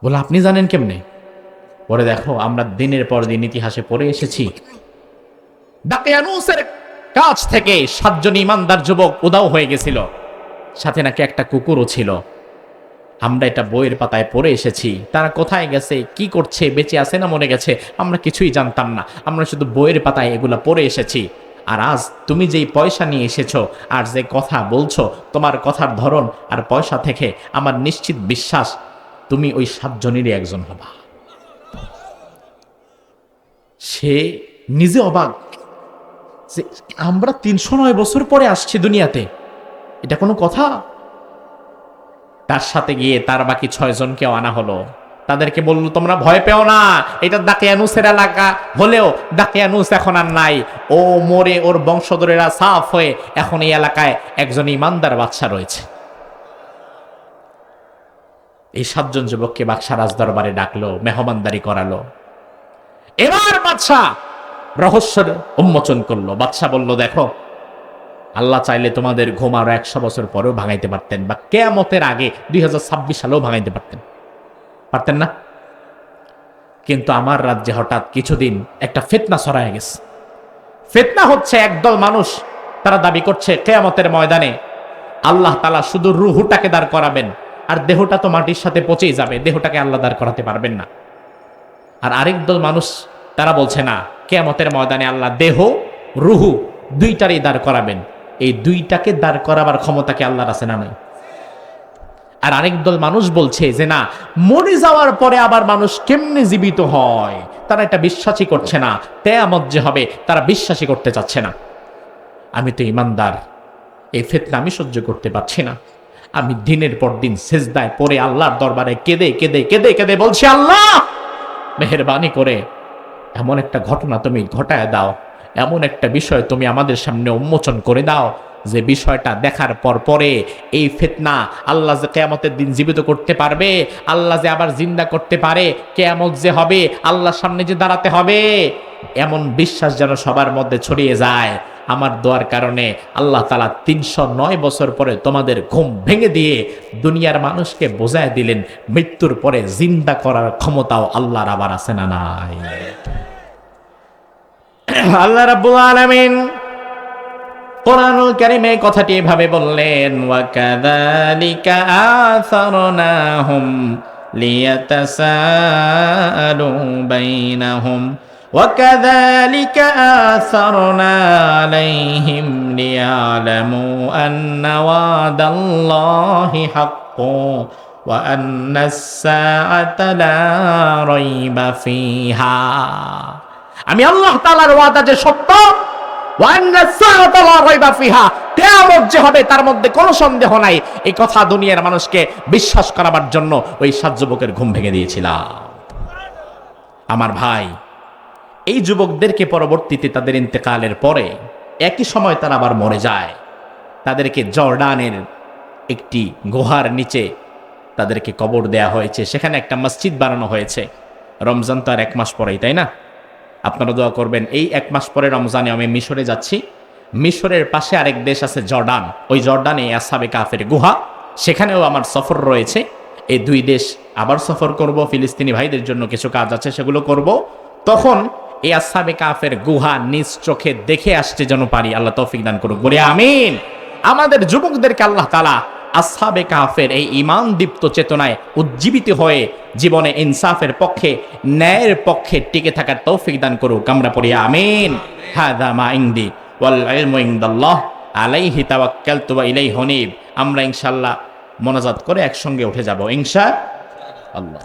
বলে, আপনি জানেন কেমনে? পরে দেখো, আমরা দিনের পর দিন ইতিহাসে পড়ে এসেছি, দাকিয়ানুসের কাছ থেকে 7 জন ইমানদার যুবক উধাও হয়ে গেছিল, সাথে নাকি একটা কুকুরও ছিল। আমরা এটা বইয়ের পাতায় পড়ে এসেছি। তারা কোথায় গেছে, কি করছে, বেঁচে আছে না মরে গেছে, আমরা কিছুই জানতাম না। আমরা শুধু বইয়ের পাতায় এগুলা পড়ে এসেছি। আর আজ তুমি যেই পয়সা নিয়ে এসেছো আর যে কথা বলছো, তোমার কথার ধরন আর পয়সা থেকে আমার নিশ্চিত বিশ্বাস তুমি ওই 7 জনেরই একজন হবা। সে নিজে অবাক যে আমরা ৩০৯ বছর পরে আসছি দুনিয়াতে, এটা কোনো কথা? তার সাথে গিয়ে তার বাকি 6 জনকেও আনা হলো। তাদেরকে বললো, তোমরা ভয় পেও না, এটা দাকিয়ানুসের এলাকা হলেও দাকিয়ানুস এখন আর নাই। ও মরে ওর বংশধরেরা সাফ হয়ে এখন এই এলাকায় একজন ইমানদার বাদশা রয়েছে। এই 7 জন যুবককে বাদশা রাজদরবারে ডাকলো, মেহমানদারি করালো। এবার বাদশা রহস্যের উন্মোচন করলো। বাদশা বলল, দেখো, আল্লাহ চাইলে তোমাদের ঘুম আরো 100 বছর পরেও ভাঙাইতে পারতেন, বা কিয়ামতের আগে 2026 সালেও ভাঙাইতে পারতেন না। কিন্তু আমার রাজ্যে হঠাৎ কিছুদিন একটা ফিতনা ছড়ায় গেছে। ফিতনা হচ্ছে, একদল মানুষ তারা দাবি করছে কিয়ামতের ময়দানে আল্লাহ তাআলা শুধু রুহুটাকে দাঁড় করাবেন, আর দেহটা তো মাটির সাথে পচেই যাবে, দেহটাকে আল্লাহ দাঁড় করাতে পারবেন না। আর আরেক দল মানুষ তারা বলছে, না, কিয়ামতের ময়দানে আল্লাহ দেহ রুহু দুইটারই দাঁড় করাবেন, এই দুইটাকে দাঁড় করাবার ক্ষমতাকে আল্লাহর আছে না নাই? আর আরেক দল মানুষ বলছে যে না, মরে যাওয়ার পরে আবার মানুষ কেমনে জীবিত হয়, তারা এটা বিশ্বাসই করছে না। কিয়ামত যে হবে তারা বিশ্বাসই করতে চাচ্ছে না। আমি তো ইমানদার, এই ফিতনা আমি সহ্য করতে পারছি না। আমি দিনের পর দিন সিজদায় পড়ে আল্লাহর দরবারে কেঁদে কেঁদে কেঁদে কেঁদে বলছি, আল্লাহ মেহেরবানি করে এমন একটা ঘটনা তুমি ঘটায় দাও, এমন একটা বিষয় তুমি আমাদের সামনে উন্মোচন করে দাও যে বিষয়টা দেখার পর পরে এই ফিতনা আল্লাহ যে কিয়ামতের দিন জীবিত করতে পারবে, আল্লাহ যে আবার জিন্দা করতে পারে, কিয়ামত যে হবে, আল্লাহর সামনে যে দাঁড়াতে হবে, এমন বিশ্বাস যেন সবার মধ্যে ছড়িয়ে যায়। আমার দোয়ার কারণে আল্লাহ তাআলা ৩০৯ বছর পরে তোমাদের ঘুম ভেঙে দিয়ে দুনিয়ার মানুষকে বোঝায় দিলেন, মৃত্যুর পরে জিন্দা করার ক্ষমতাও আল্লাহর আবার আছে না নাই? আল্লাহ রাব্বুল আলামিন কোরআনুল কারীমে কথাটি এভাবে বললেন, ওয়া কাযালিকা আসারনাহুম লিয়াতাসাআলু বাইনাহুম ওয়া কাযালিকা আসারনা আলাইহিম লিয়ালামু আন্না ওয়াদাল্লাহি হাক্কুন ওয়া আন্নাস সাআতা লা রাইবা ফিহা। আমি আল্লাহ তাআলার ওয়াদা যে সত্য, ওয়া আন্নাস সাআতা লা রাইবা ফিহা, কিয়ামত যে হবে তার মধ্যে কোনো সন্দেহ নাই, এই কথা দুনিয়ার মানুষকে বিশ্বাস করাবার জন্য ওই 7 যুবকের ঘুম ভেঙে দিয়েছিলাম। আমার ভাই, এই যুবকদেরকে পরবর্তীতে তাদের ইন্তেকালের পরে একই সময় তারা আবার মরে যায়। তাদেরকে জর্ডানের একটি গুহার নিচে তাদেরকে কবর দেয়া হয়েছে, সেখানে একটা মসজিদ বানানো হয়েছে। রমজান তো আর 1 মাস পরেই, তাই না? আপনারা দোয়া করবেন, এই 1 মাস পরে রমজানে আমি মিশরে যাচ্ছি। মিশরের পাশে আরেক দেশ আছে জর্ডান, ওই জর্ডানে আসহাবে কাফের গুহা, সেখানেও আমার সফর রয়েছে। এই 2 দেশ আবার সফর করব, ফিলিস্তিনি ভাইদের জন্য কিছু কাজ আছে সেগুলো করব। তখন এই আসহাবে কাফের গুহা নিজ চোখে দেখে আসতে যেন পারি, আল্লাহ তৌফিক দান করুক, বলি আমিন। আমাদের যুবকদেরকে আল্লাহ তাআলা আসহাবে কাফের এই ঈমান দীপ্ত চেতনায় উজ্জীবিত হয়ে জীবনে ইনসাফের পক্ষে, ন্যায়ের পক্ষে টিকে থাকার তৌফিক দান করুক, আমরা পড়ি আমিন। হাযা মা ইনদি ওয়াল ইলমু ইনদাল্লাহ আলাইহি তাওয়াক্কালতু ওয়া ইলাইহি উনীব। আমরা ইনশাআল্লাহ মোনাজাত করে একসঙ্গে উঠে যাব ইনশাআল্লাহ।